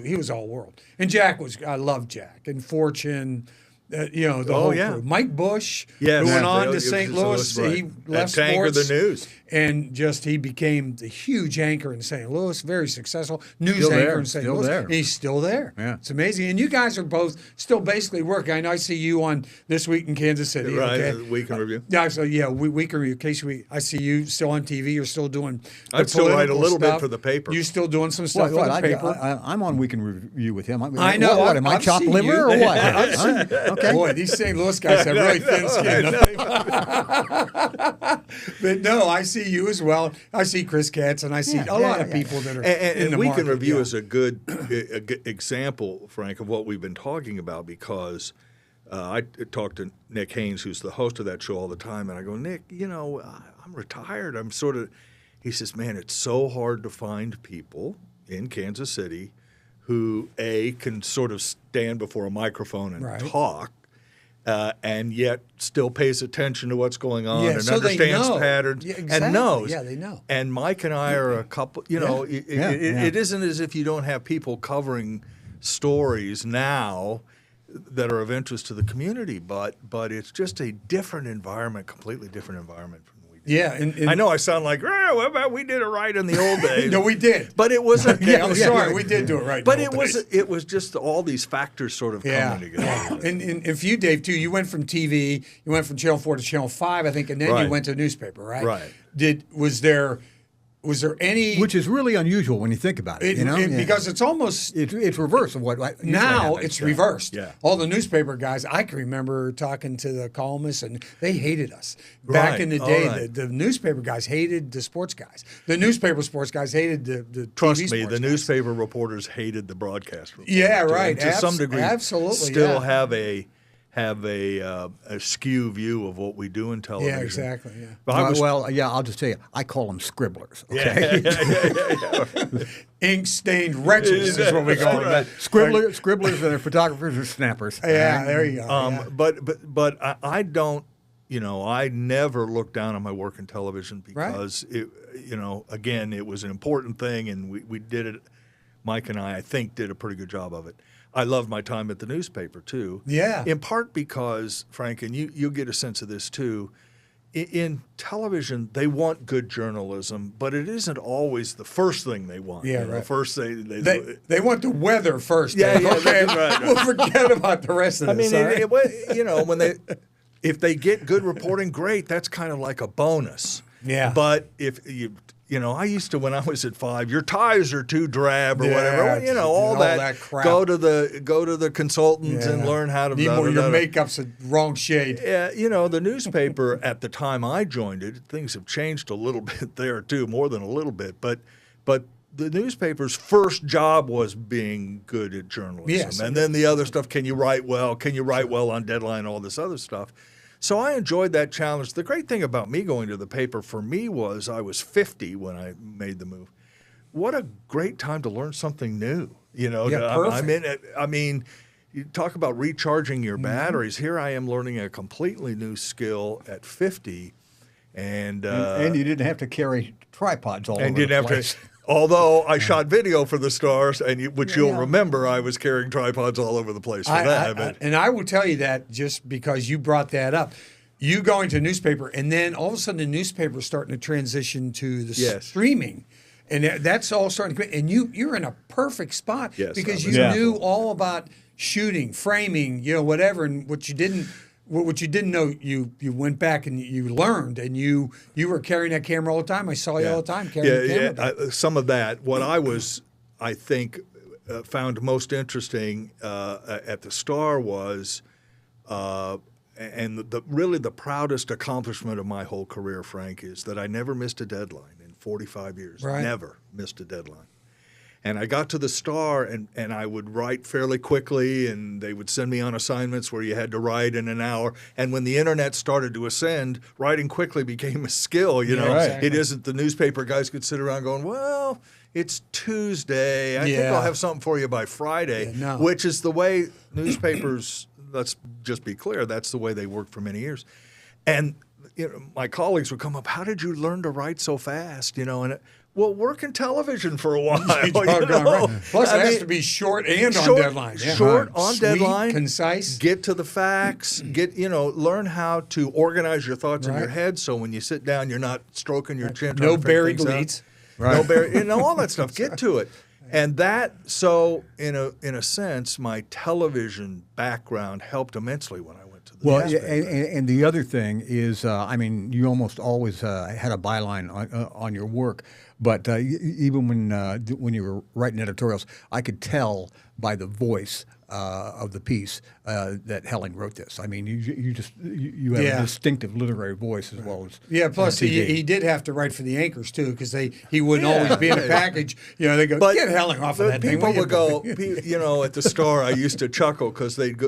He was all world. And I loved Jack and Fortune. The whole crew. Mike Bush, who went on to St. Louis. He left to anchor sports the news. And he became the huge anchor in St. Louis, very successcal news anchor in St. Louis. And he's still there. Yeah. It's amazing. And you guys are both still basically working. I know I see you on This Week in Kansas City. Right, okay? Week in Review. Yeah, so Week in Review. I see you still on TV. You're still doing I still write a little bit for the paper. You're still doing some stuff for the paper. I'm on Week in Review with him. I know. What, am I chopped liver or what? Okay. Boy, these St. Louis guys have really thin skin. But no, I see you as well. I see Chris Katz, and I see a lot of people that are in the Week market. in Review is a good example, Frank, of what we've been talking about, because I talk to Nick Haynes, who's the host of that show all the time, and I go, Nick, I'm retired. He says, man, it's so hard to find people in Kansas City who, A, can sort of stand before a microphone and talk, and yet still pays attention to what's going on and understands patterns and knows. Yeah, they know. And Mike and I are a couple, it isn't as if you don't have people covering stories now that are of interest to the community, but it's just a different environment, completely different environment from the weekend. Yeah, and I know I sound like, what about we did it right in the old days? No, we did. But it wasn't. I'm sorry, we did do it right. But it was just all these factors sort of coming together. Yeah. And for you, Dave, too, you went from TV, you went from Channel 4 to Channel 5, I think, and then you went to newspaper, right? Right. Was there any? Which is really unusual when you think about it. Because it's almost it's reverse of what now it's reversed. Yeah. All the newspaper guys, I can remember talking to the columnists, and they hated us back in the day. The newspaper guys hated the sports guys. The newspaper sports guys hated the Trust TV me, sports the guys. newspaper reporters hated the broadcast reporters. Yeah, right. To some degree, absolutely, still have a skew view of what we do in television. Yeah, exactly. Yeah. But I'll just tell you, I call them scribblers. Okay, ink-stained wretches is what we call them. Scribblers and their photographers are snappers. Yeah, there you go. But I don't. I never look down on my work in television because again, it was an important thing, and we did it. Mike and I think, did a pretty good job of it. I loved my time at the newspaper, too. Yeah. In part because, Frank, and you'll get a sense of this, too, in television, they want good journalism, but it isn't always the first thing they want. Yeah, right. First they want the weather first. Yeah, okay? right. We'll forget about the rest of this. If they get good reporting, great. That's kind of like a bonus. Yeah. But if you I used to, when I was at 5, your ties are too drab or whatever. All that crap. Go to the consultants and learn how to. Your makeup's the wrong shade. Yeah, the newspaper at the time I joined it, things have changed a little bit there too, more than a little bit. But the newspaper's first job was being good at journalism, yes. And then the other stuff. Can you write well? Can you write well on deadline? All this other stuff. So I enjoyed that challenge. The great thing about me going to the paper for me was I was 50 when I made the move. What a great time to learn something new. Perfect. I mean, you talk about recharging your batteries. Here I am learning a completely new skill at 50. And you didn't have to carry tripods all over the place. Although I shot video for the Stars, which you'll remember, I was carrying tripods all over the place for that. And I will tell you that just because you brought that up. you going to a newspaper, and then all of a sudden the newspaper is starting to transition to the Yes. streaming. And that's all starting to, and you're in a perfect spot Yes, because I you was- knew all about shooting, framing, whatever, and what you didn't know, you went back and you learned, and you were carrying that camera all the time. I saw you all the time carrying the camera. back. Some of that. What I think, found most interesting at the Star was, and really the proudest accomplishment of my whole career, Frank, is that I never missed a deadline in 45 years. Right. Never missed a deadline. And I got to the Star, and I would write fairly quickly, and they would send me on assignments where you had to write in an hour. And when the internet started to ascend, writing quickly became a skill. You know, exactly. It isn't the newspaper guys could sit around going, well, it's Tuesday. I think I'll have something for you by Friday, which is the way newspapers. Let's just be clear. That's the way they worked for many years. And my colleagues would come up. How did you learn to write so fast? Well, work in television for a while. Right. Plus, it has to be short and on deadline. Yeah. Short, on Sweet, deadline, concise. Get to the facts. Learn how to organize your thoughts in your head, so when you sit down, you're not stroking your chin. No buried leads. Right. No buried, all that stuff. Get to it. And that, so in a sense, my television background helped immensely when I went to the newspaper. And the other thing is, you almost always had a byline on your work, but even when you were writing editorials, I could tell by the voice of the piece that Helling wrote this. I mean, you have a distinctive literary voice as well as Plus he did have to write for the anchors too, because he wouldn't always be in a package. They go, get Helling off of that thing. People would go, at the Star. I used to chuckle because they'd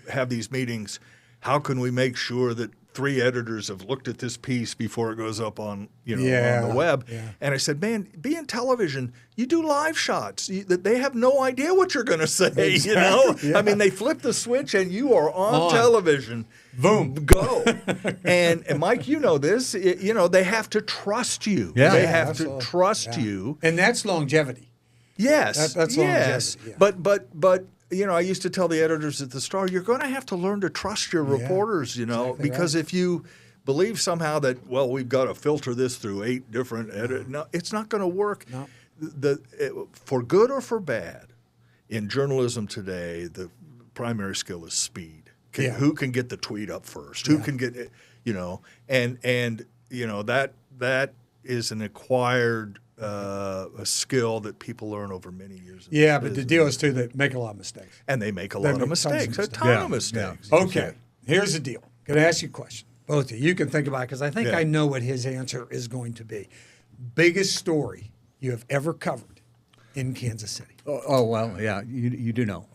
have these meetings. How can we make sure that 3 editors have looked at this piece before it goes up on on the web? Yeah. And I said, man, be in television. You do live shots. They have no idea what you're going to say. Exactly. I mean, they flip the switch and you are on television. Boom, go. and Mike, this. They have to trust you. Yeah. They have to trust you, and that's longevity. Yes, that's yes. longevity. Yeah. But. I used to tell the editors at the Star, you're going to have to learn to trust your reporters, exactly because if you believe somehow that, well, we've got to filter this through 8 different editors, no, it's not going to work. No. For good or for bad, in journalism today, the primary skill is speed. Who can get the tweet up first? Who can get it, that is an acquired a skill that people learn over many years. But the deal is too, they make a lot of mistakes. And they make a lot of mistakes. A ton of mistakes. Okay, here's the deal. Going to ask you a question. Both of you. You can think about it, because I think I know what his answer is going to be. Biggest story you have ever covered in Kansas City? Oh well, yeah, you do know.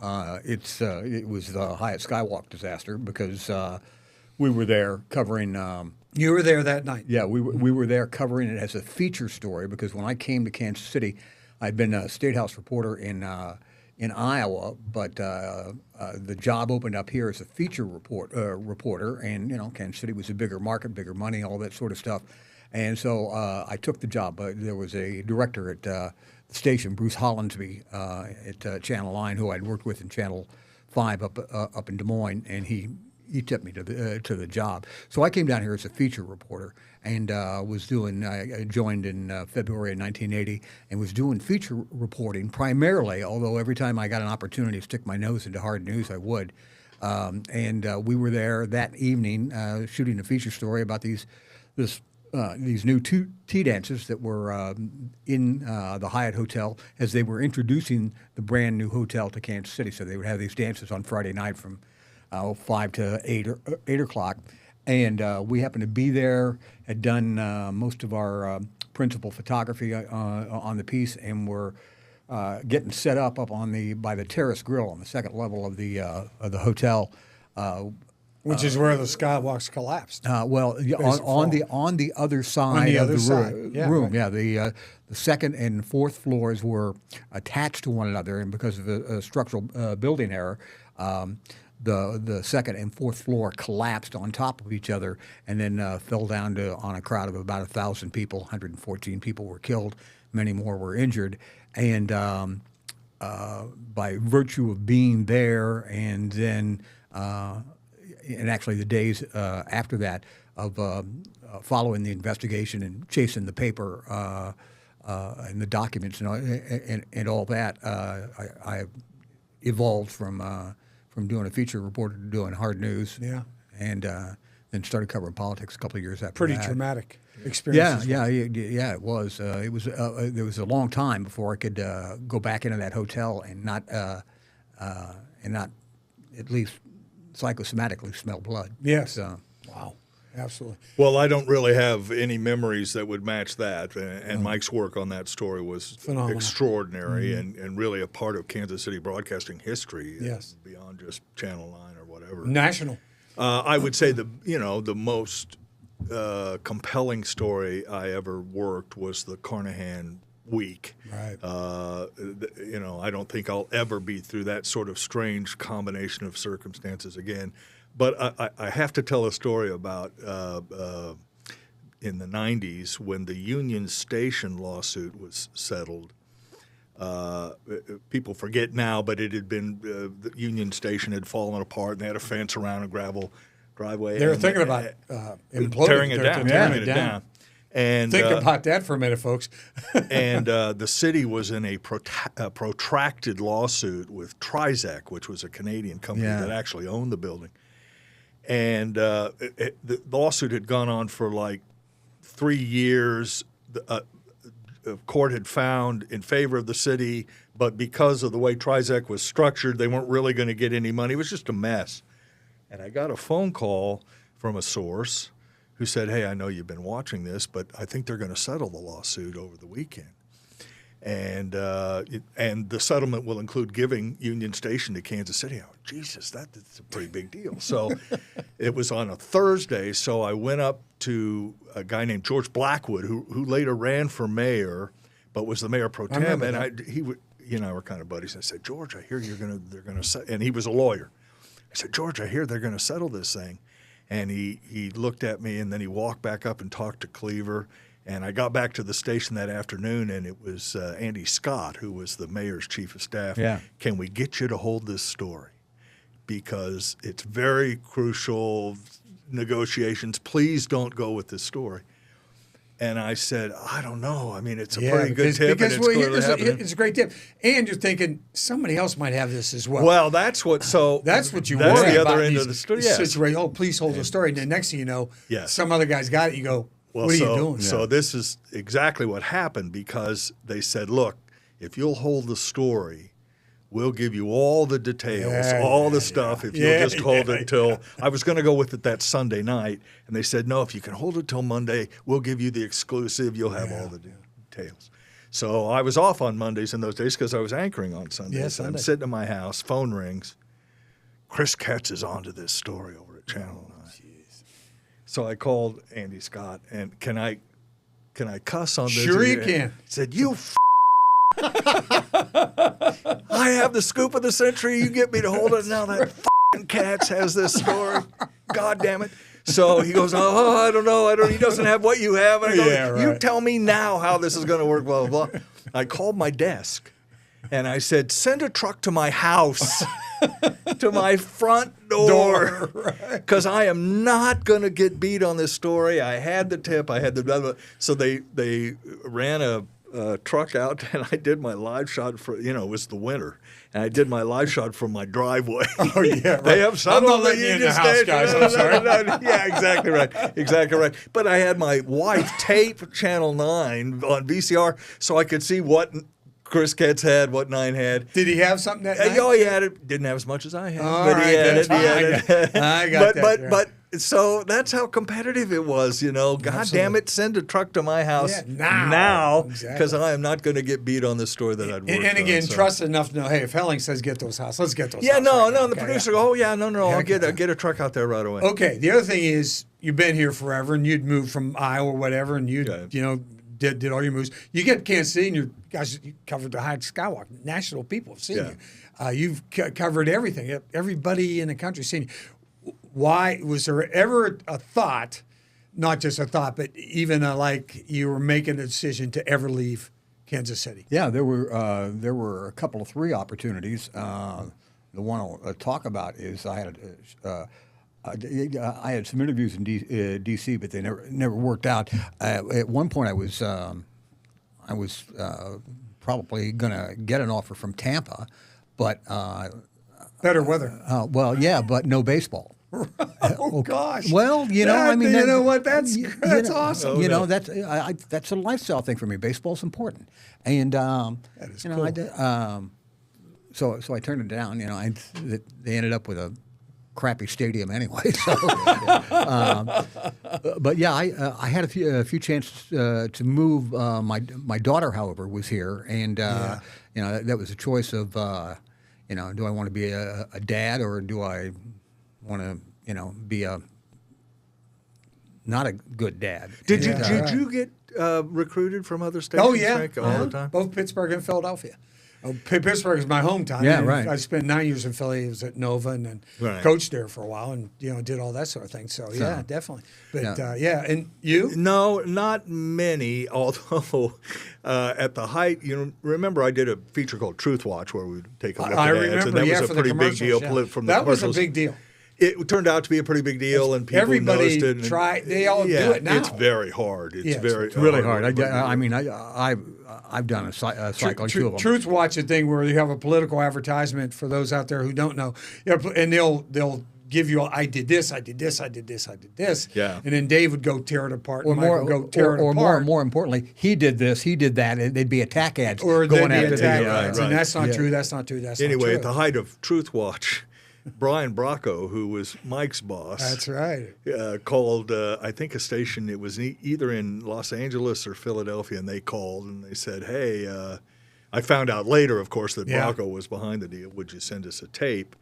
It was the Hyatt Skywalk disaster, because we were there covering. You were there that night. Yeah, we were there covering it as a feature story, because when I came to Kansas City, I'd been a State House reporter in Iowa, but the job opened up here as a feature reporter, and Kansas City was a bigger market, bigger money, all that sort of stuff, and so I took the job. There was a director at the station, Bruce Hollinsby, at Channel 9, who I'd worked with in Channel 5 up in Des Moines, and he tipped me to the job. So I came down here as a feature reporter, and I joined in February of 1980, and was doing feature reporting primarily, although every time I got an opportunity to stick my nose into hard news, I would. We were there that evening shooting a feature story about these new tea dances that were in the Hyatt Hotel as they were introducing the brand new hotel to Kansas City. So they would have these dances on Friday night from 5 to 8 o'clock. And we happened to be there, had done most of our principal photography on the piece, and were getting set up by the Terrace Grill on the second level of the hotel. Which is where the skywalks collapsed. On the other side of the room. Right. Yeah, the second and fourth floors were attached to one another, and because of a structural building error, the second and fourth floor collapsed on top of each other, and then fell down on a crowd of about 1,000 people. 114 people were killed, many more were injured, and by virtue of being there, and then and actually the days after that of following the investigation and chasing the paper and the documents and all that, I evolved from doing a feature reporter to doing hard news. Yeah. And then started covering politics a couple of years after Pretty that. experience. Experience. Yeah, it was. There was a long time before I could go back into that hotel and not at least psychosomatically smell blood. Yes. Wow. Absolutely. Well, I don't really have any memories that would match that, and Mike's work on that story was phenomenal, extraordinary, and really a part of Kansas City broadcasting history. Yes. Beyond just Channel 9 or whatever. National. I would say the most compelling story I ever worked was the Carnahan week. Right. I don't think I'll ever be through that sort of strange combination of circumstances again. But I have to tell a story about in the 90s when the Union Station lawsuit was settled. People forget now, but it had been the Union Station had fallen apart, and they had a fence around a gravel driveway. They were thinking about imploding. Tearing it down. And think about that for a minute, folks. And the city was in a protracted lawsuit with Trizec, which was a Canadian company that actually owned the building. And the lawsuit had gone on for like 3 years. The court had found in favor of the city, but because of the way Trizec was structured, they weren't really going to get any money. It was just a mess. And I got a phone call from a source who said, "Hey, I know you've been watching this, but I think they're going to settle the lawsuit over the weekend. And the settlement will include giving Union Station to Kansas City." Oh, Jesus, that's a pretty big deal. So it was on a Thursday, so I went up to a guy named George Blackwood, who later ran for mayor, but was the mayor pro tem. And he and I were kind of buddies. I said, "George, I hear they're going to settle," and he was a lawyer. I said, "George, I hear they're going to settle this thing." And he looked at me, and then he walked back up and talked to Cleaver. And I got back to the station that afternoon, and it was Andy Scott, who was the mayor's chief of staff. Yeah. "Can we get you to hold this story? Because it's very crucial negotiations. Please don't go with this story." And I said, "I don't know. I mean, it's a pretty good tip, and it's clearly happening." It's a great tip. And you're thinking somebody else might have this as well. Well, that's what you worry That's the about other end of the story. Yes. Situation. Oh, please hold the story. And then next thing you know, Yes. some other guy's got it. You go, Well, what are you doing? So this is exactly what happened, because they said, "Look, if you'll hold the story, we'll give you all the details, all the stuff, if you'll just hold it till..." I was going to go with it that Sunday night, and they said, "No, if you can hold it till Monday, we'll give you the exclusive. You'll have all the details." So I was off on Mondays in those days because I was anchoring on Sundays. Yeah, Sunday. I'm sitting in my house, phone rings. Chris Katz is onto this story over at Channel 9. So I called Andy Scott, and can I cuss on this? Sure you can. He said, "You I have the scoop of the century. You get me to hold it. Now that Katz has this story. God damn it." So he goes, "Oh, I don't know. He doesn't have what you have." And I go, "You tell me now how this is going to work, blah, blah, blah." I called my desk, and I said, "Send a truck to my house, to my front door, because I am not going to get beat on this story. I had the tip. I had the blah, blah." So they ran a truck out, and I did my live shot for, it was the winter, and I did my live shot from my driveway. Oh, yeah, right. They have some I'm not of the letting you in the Union house, Station. guys. I'm sorry. Yeah, exactly right. But I had my wife tape Channel 9 on VCR so I could see what Chris Katz had, what 9 had. Did he have something that night? Oh, he had it. Didn't have as much as I had. All but right, he had that's it. He fine. had it. I got that. But so that's how competitive it was, God damn it, send a truck to my house now, because I am not going to get beat on the story that I'd worked And again, on, so. trust enough to know, hey, if Helling says get those houses, let's get those Yeah, houses. the producer go, "Oh, yeah, no, I'll get a truck out there right away." Okay, the other thing is you've been here forever, and you'd moved from Iowa or whatever, and you did all your moves. You get to Kansas City, and you covered the Hyatt Skywalk. National people have seen you. You've covered everything. Everybody in the country's seen you. Why was there ever a thought, not just a thought, but even like you were making a decision to ever leave Kansas City? Yeah, there were a couple of 3 opportunities. The one I'll talk about is I I had some interviews in D.C., but they never worked out. At one point, I was probably going to get an offer from Tampa, but better weather. Well, yeah, but no baseball. Oh gosh. Well, you know, I mean, you know what? That's awesome. You know, that's a lifestyle thing for me. Baseball's important, and that is you know, cool. so I turned it down. You know, they ended up with a crappy stadium anyway. So, but yeah, I had a few chances to move. My daughter, however, was here, and you know, that was a choice of you know, do I want to be a dad or do I want to, you know, be not a good dad? Did you get recruited from other states? Oh yeah, Frank, all the time. Both Pittsburgh and Philadelphia. Pittsburgh is my hometown. Yeah, right. I spent 9 years in Philly. I was at Nova and then coached there for a while, and you know, did all that sort of thing. So yeah, definitely. But and you? No, not many. Although at the height, you know, remember I did a feature called Truth Watch where we would take a look at ads, and that was a pretty big deal from the that was commercials. a big deal. It turned out to be a pretty big deal, and people everybody noticed it. They all do it now. It's very hard. It's really hard. I mean, I've done a cycle, two of them. Truth Watch, a thing where you have a political advertisement for those out there who don't know, and they'll give you, I did this, I did this, I did this, I did this, and then Dave would go tear it apart, and Mike would go tear it apart. More importantly, he did this, he did that, and they'd be attack ads or going after attack ads, and that's not true. That's not true. That's anyway. Not true. At the height of Truth Watch, Brian Bracco, who was Mike's boss, that's right, called, I think, a station. It was either in Los Angeles or Philadelphia, and they called and they said, hey, I found out later, of course, that Bracco was behind the deal. Would you send us a tape?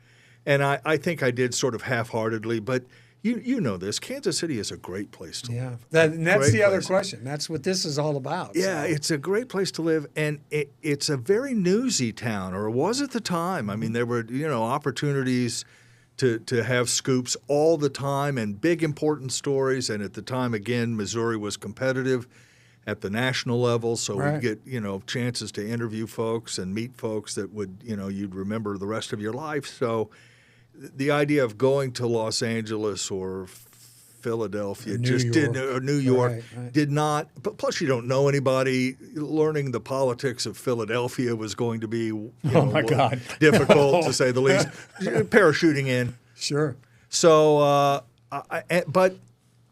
And I think I did sort of half-heartedly, but you know this. Kansas City is a great place to live. That's the other question. That's what this is all about. Yeah, it's a great place to live, and it's a very newsy town, or was at the time. I mean, there were, you know, opportunities to have scoops all the time and big important stories, and at the time, again, Missouri was competitive at the national level, so we'd get, you know, chances to interview folks and meet folks that would, you know, you'd remember the rest of your life. So the idea of going to Los Angeles or Philadelphia New York did not. But plus, you don't know anybody. Learning the politics of Philadelphia was going to be difficult to say the least. Parachuting in, sure. So, but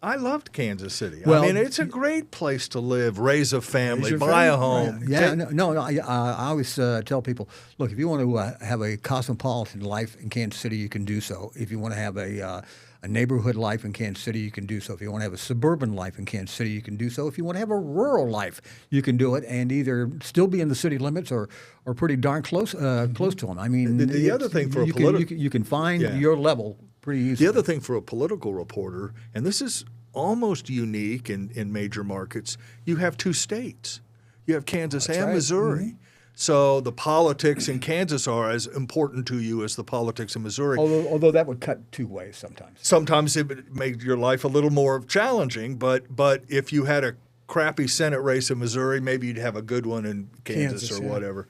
I loved Kansas City. I mean, it's a great place to live, raise a family, buy a home. Right. Yeah, no. I always tell people, look, if you want to have a cosmopolitan life in Kansas City, you can do so. If you want to have a neighborhood life in Kansas City, you can do so. If you want to have a suburban life in Kansas City, you can do so. If you want to have a rural life, you can do it, and either still be in the city limits or pretty darn close to them. I mean, the other thing for you can find your level pretty easily. The other thing for a political reporter, and this is almost unique in major markets, you have two states. You have Kansas and Missouri. Mm-hmm. So the politics in Kansas are as important to you as the politics in Missouri. Although that would cut two ways sometimes. Sometimes it would make your life a little more challenging, but if you had a crappy Senate race in Missouri, maybe you'd have a good one in Kansas or whatever.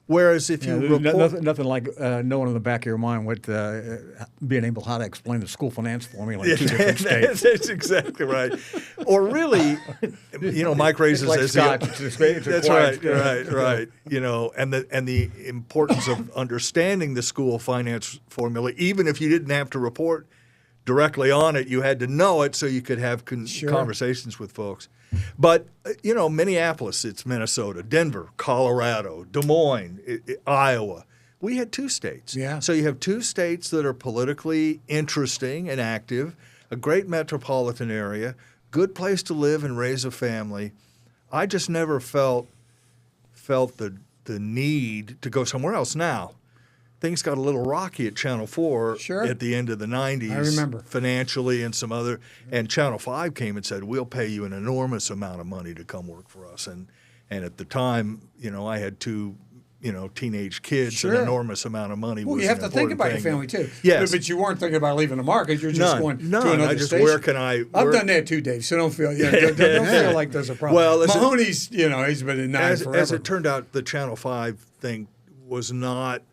Whereas if you report... Nothing like knowing in the back of your mind what being able how to explain the school finance formula in two different states. That's exactly right. Or really, you know, Mike raises like as Scotch. That's right. You know, and the importance of understanding the school finance formula, even if you didn't have to report directly on it, you had to know it so you could have conversations with folks. But, you know, Minneapolis, it's Minnesota, Denver, Colorado, Des Moines, Iowa. We had two states. Yeah. So you have two states that are politically interesting and active, a great metropolitan area, good place to live and raise a family. I just never felt the need to go somewhere else. Now, things got a little rocky at Channel 4 at the end of the 90s. I remember. Financially and some other. And Channel 5 came and said, we'll pay you an enormous amount of money to come work for us. And at the time, you know, I had two, you know, teenage kids. An enormous amount of money was you have to think about your family, too. Yes. But you weren't thinking about leaving the market. You're just going to another station. Where can I... I've done that, too, Dave, so don't feel like there's a problem. Well, Mahoney's, you know, he's been in 9 forever. As it turned out, the Channel 5 thing was not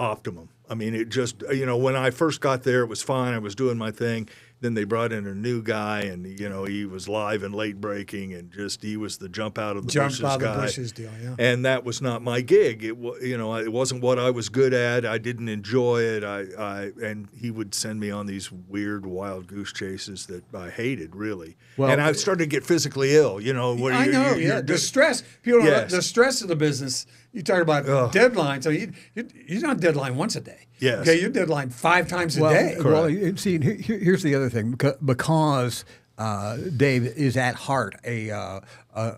optimum. I mean, it just, when I first got there, it was fine. I was doing my thing. Then they brought in a new guy, and he was live and late breaking, and he was the jump out of the bushes guy. Deal, yeah. And that was not my gig. It wasn't what I was good at. I didn't enjoy it. And he would send me on these weird wild goose chases that I hated really. Well, and I started to get physically ill. The stress. People, the stress of the business. You talk about deadlines. So you're not deadline once a day. Yes. Okay, you're deadline 5 times a day. Well, see, here's the other thing. Because Dave is at heart a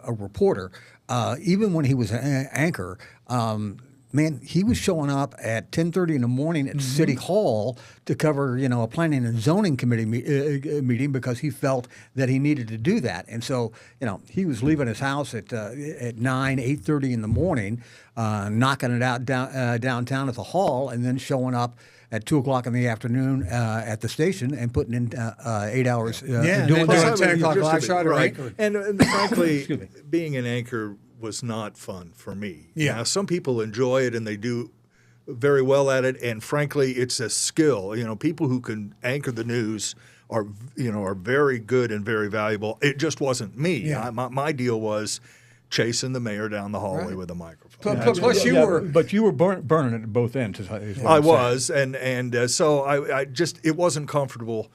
reporter, even when he was an anchor, man, he was showing up at 10:30 in the morning at City Hall to cover, a planning and zoning committee meeting because he felt that he needed to do that. And so, he was leaving his house at 8:30 in the morning, knocking it out downtown at the hall, and then showing up at 2:00 in the afternoon at the station and putting in 8 hours doing a 10 o'clock live shot or right. anchor. And frankly, being an anchor was not fun for me. Yeah. Now, some people enjoy it and they do very well at it, and frankly, it's a skill. People who can anchor the news are very good and very valuable. It just wasn't me. Yeah. My deal was chasing the mayor down the hallway with a microphone. Plus, but you were burning it at both ends. Is what I was, and so I just it wasn't comfortable.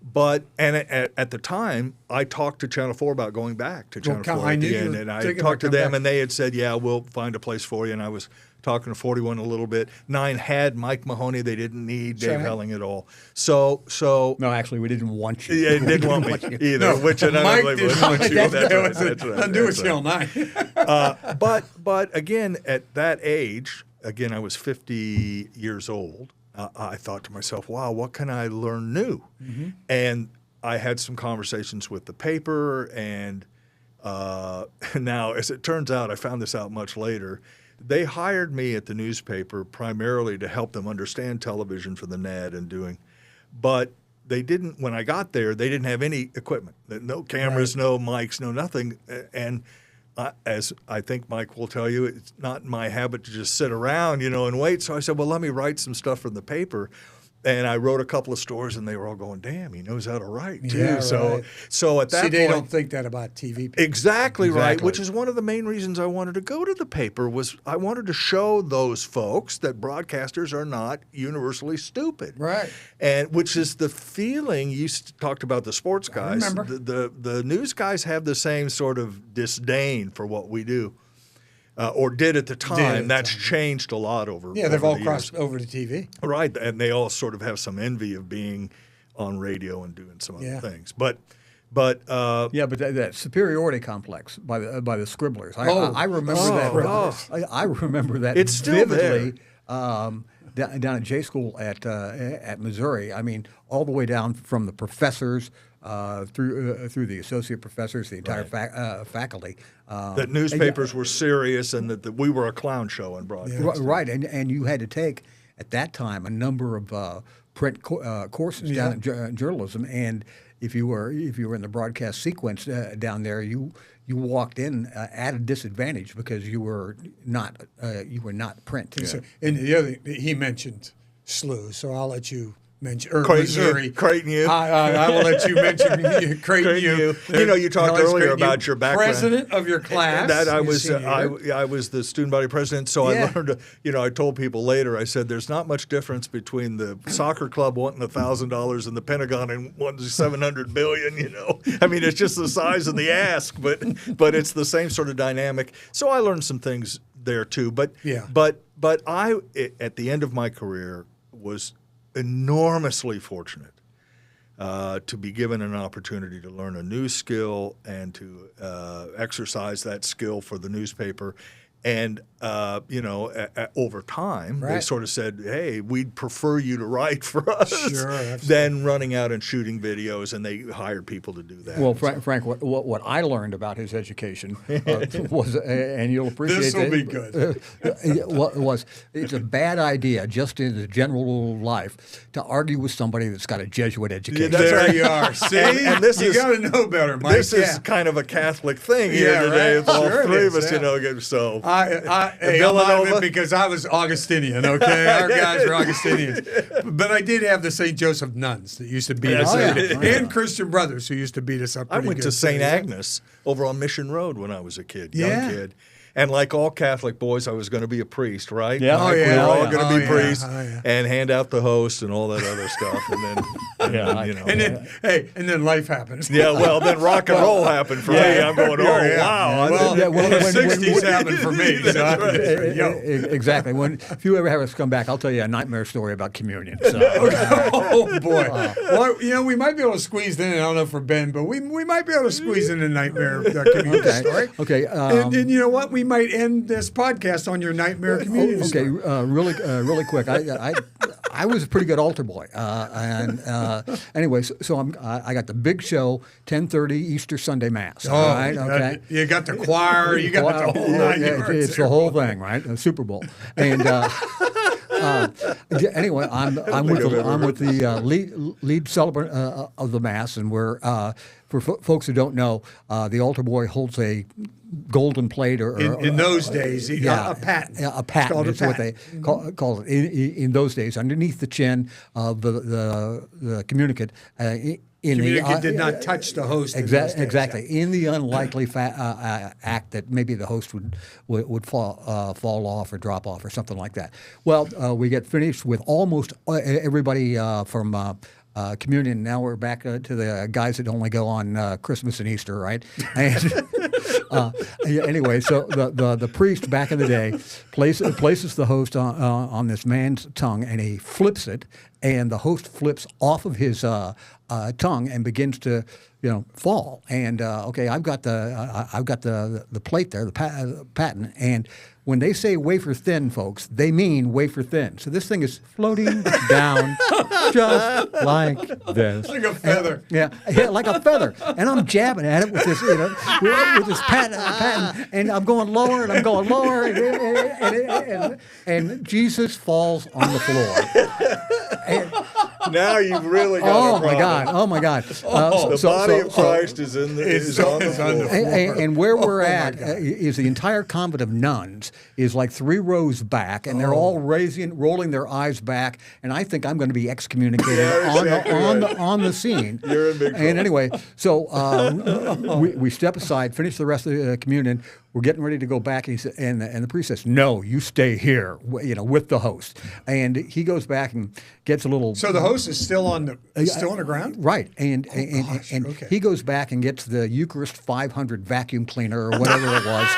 But at the time, I talked to Channel 4 about going back to Channel 4 at the end, and I talked to them, and they had said, "Yeah, we'll find a place for you." And I was talking to 41 a little bit. 9 had Mike Mahoney; they didn't need Dave Helling at all. So no, actually, we didn't want you. Yeah, didn't want me either. No, which Mike didn't want you. That's right. Undo it, Channel 9. But again, at that age, I was 50 years old. I thought to myself, wow, what can I learn new? Mm-hmm. And I had some conversations with the paper, and now, as it turns out, I found this out much later, they hired me at the newspaper primarily to help them understand television for the net and but they didn't, when I got there, they didn't have any equipment, no cameras, no mics, no nothing, and as I think Mike will tell you, it's not my habit to just sit around, and wait. So I said, well, let me write some stuff from the paper. And I wrote a couple of stories, and they were all going, damn, he knows how to write, too. Yeah, So at that point, they don't think that about TV people. Exactly right, which is one of the main reasons I wanted to go to the paper was I wanted to show those folks that broadcasters are not universally stupid. Right. And which is the feeling you talked about the sports guys. I remember. The news guys have the same sort of disdain for what we do. Or did at the time. That's changed a lot over. Yeah, they've all the crossed years. over to TV. Right, and they all sort of have some envy of being on radio and doing some other things. But that superiority complex by the scribblers. I remember that. I remember that. It's still vividly. Down at J School at Missouri. I mean, all the way down from the professors through the associate professors, the entire faculty. That newspapers were serious and that we were a clown show in broadcasting. Right, and you had to take, at that time, a number of print courses down in journalism, and if you were in the broadcast sequence down there, you walked in at a disadvantage because you were not print. So, and the other, he mentioned SLU, so I'll let you mention Missouri. Creighton U. I will let you mention Creighton U. You talked earlier about your background. President of your class. That I was. I was the student body president. So I learned. I told people later. I said, "There's not much difference between the soccer club wanting $1,000 and the Pentagon and wanting $700 billion." I mean, it's just the size of the ask, but it's the same sort of dynamic. So I learned some things there too. But I, at the end of my career, was enormously fortunate to be given an opportunity to learn a new skill and to exercise that skill for the newspaper. And, over time, they sort of said, hey, we'd prefer you to write for us than running out and shooting videos, and they hired people to do that. Well, Frank, what I learned about his education was, and you'll appreciate this will be good. was it's a bad idea, just in the general life, to argue with somebody that's got a Jesuit education. Yeah, that's right, you are. See, and this you got to know better, Mike. This is kind of a Catholic thing here today. Right? With all three of us, So Hey, I'm out of it because I was Augustinian, okay? Our guys were Augustinians. But I did have the St. Joseph nuns that used to beat us up, and Christian Brothers who used to beat us up I pretty went good. to St. Agnes over on Mission Road when I was a kid, young kid. And like all Catholic boys, I was going to be a priest, right? Yeah. Like we were all going to be priests yeah. and hand out the host and all that other stuff. And then, you know. And then life happens. Yeah, well, then rock and roll happened for me. I'm going, wow. Well, Yeah, well, the when- 60s happened for me. So Exactly. If you ever have us come back, I'll tell you a nightmare story about communion. So. oh, boy. Well, you know, we might be able to squeeze in, I don't know for Ben, but we might be able to squeeze in a nightmare community story. Okay. And you know what? We might end this podcast on your nightmare community story. Really quick. I was a pretty good altar boy, anyway, so I got the big show, 10:30 Easter Sunday Mass. Oh, all right, okay. You got the choir, you got the whole nine yards. It's the whole thing, right? The Super Bowl, and anyway, I'm with the lead celebrant of the Mass, and we're for folks who don't know, the altar boy holds a golden plate or in those days, a paten. A paten is what they call it in those days. Underneath the chin of the communicant. Communicant did not touch the host. Exactly. In the unlikely act that maybe the host would fall off or drop off or something like that. Well, we get finished with almost everybody from communion. Now we're back to the guys that only go on Christmas and Easter, right? And anyway, so the priest back in the day places the host on this man's tongue, and he flips it, and the host flips off of his tongue and begins to fall. And I've got the plate there, the paten, and when they say wafer thin, folks, they mean wafer thin. So this thing is floating down just like this. Like a feather. Yeah, like a feather. And I'm jabbing at it with this, with this paten, and I'm going lower and I'm going lower, and Jesus falls on the floor. And, now you've really got a problem. Oh my God! The body of Christ is on the floor. And where we're at is the entire convent of nuns is like 3 rows back, and they're all rolling their eyes back, and I think I'm going to be excommunicated on the scene. You're in big trouble. And anyway, so we step aside, finish the rest of the communion. We're getting ready to go back, and the priest says, "No, you stay here, with the host." And he goes back and gets a little. So the host is still on the ground, right? And he goes back and gets the Eucharist 500 vacuum cleaner or whatever it was.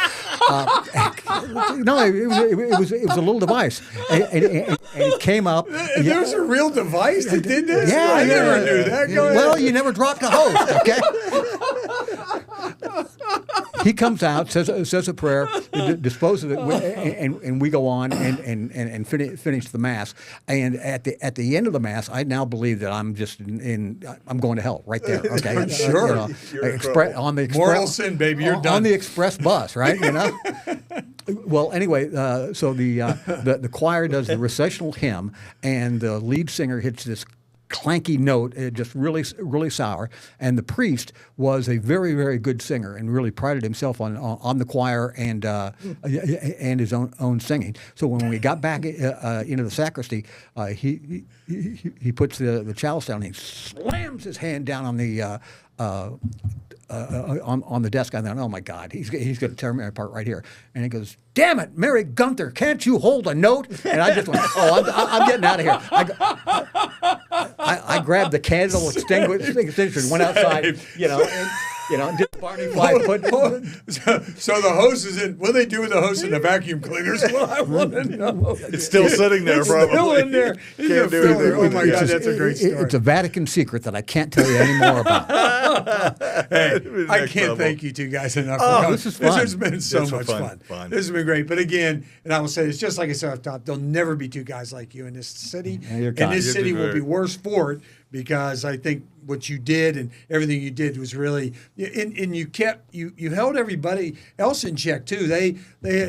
No, it was a little device, and it came up. There's a real device that did this. Yeah, I never knew that. Well, you never dropped the host, okay? He comes out, says a prayer, disposes of it, and we go on and finish the Mass. And at the end of the Mass, I now believe that I'm just I'm going to hell right there. Okay, I'm sure. on the express, mortal sin, baby. You're done on the express bus, right? Well, anyway, so the choir does the recessional hymn, and the lead singer hits this clanky note, just really, really sour. And the priest was a very, very good singer and really prided himself on the choir and his own singing. So when we got back into the sacristy, he puts the chalice down and he slams his hand down on the on the desk. I thought, oh my God, he's going to tear me apart right here. And he goes, "Damn it, Mary Gunther, can't you hold a note?" And I just went, I'm getting out of here. I grabbed the candle extinguisher and went outside, and did Barney Fife. So the hose is in. What do they do with the hose and the vacuum cleaners? Well, I want to know. It's still sitting there, probably. Still in there. Can't do anything. Oh my God, that's a great story. It's a Vatican secret that I can't tell you any more about. Hey, I can't thank you two guys enough for coming. This is fun. This has been so It's much fun. This has been great. But again, and I will say this, just like I said up top, there'll never be two guys like you in this city. Yeah, you're and kind. this You're city will very- be worse for it because I think what you did and everything you did was really, and you held everybody else in check too. They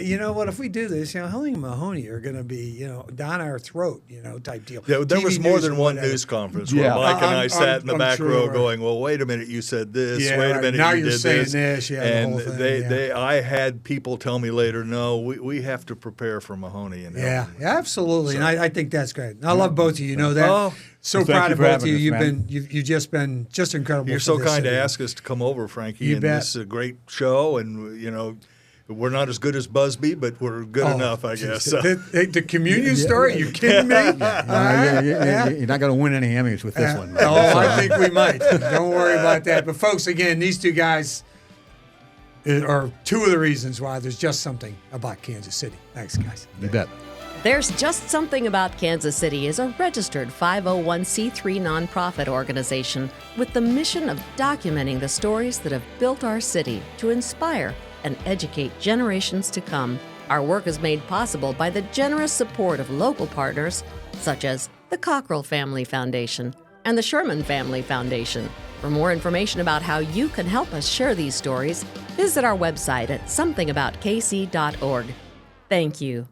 you know what, if we do this, Helling and Mahoney are going to be down our throat, type deal. Yeah, there TV was more news than or one whatever. news conference where Mike and I sat in the back sure row you were. going, "Well, wait a minute, you said this. Yeah, wait a right. minute, Now you you're did saying this." this, yeah, the and whole thing, I had people tell me later, "No, we have to prepare for Mahoney and Yeah, Helling." absolutely, and I think that's great. I love both of you. You know that. Oh, So well, thank proud you of for both of having you. us, man. You've just been just incredible. You're for so this kind to city. ask us to come over, Frankie. You and bet. this is a great show, and we're not as good as Busby, but we're good enough, I guess. So. The communion story? You kidding me? You're not going to win any Emmys with this one. Oh, I think we might. Don't worry about that. But folks, again, these two guys are two of the reasons why there's just something about Kansas City. Thanks, guys. You bet. There's Just Something About Kansas City is a registered 501c3 nonprofit organization with the mission of documenting the stories that have built our city to inspire and educate generations to come. Our work is made possible by the generous support of local partners such as the Cockrell Family Foundation and the Sherman Family Foundation. For more information about how you can help us share these stories, visit our website at somethingaboutKC.org. Thank you.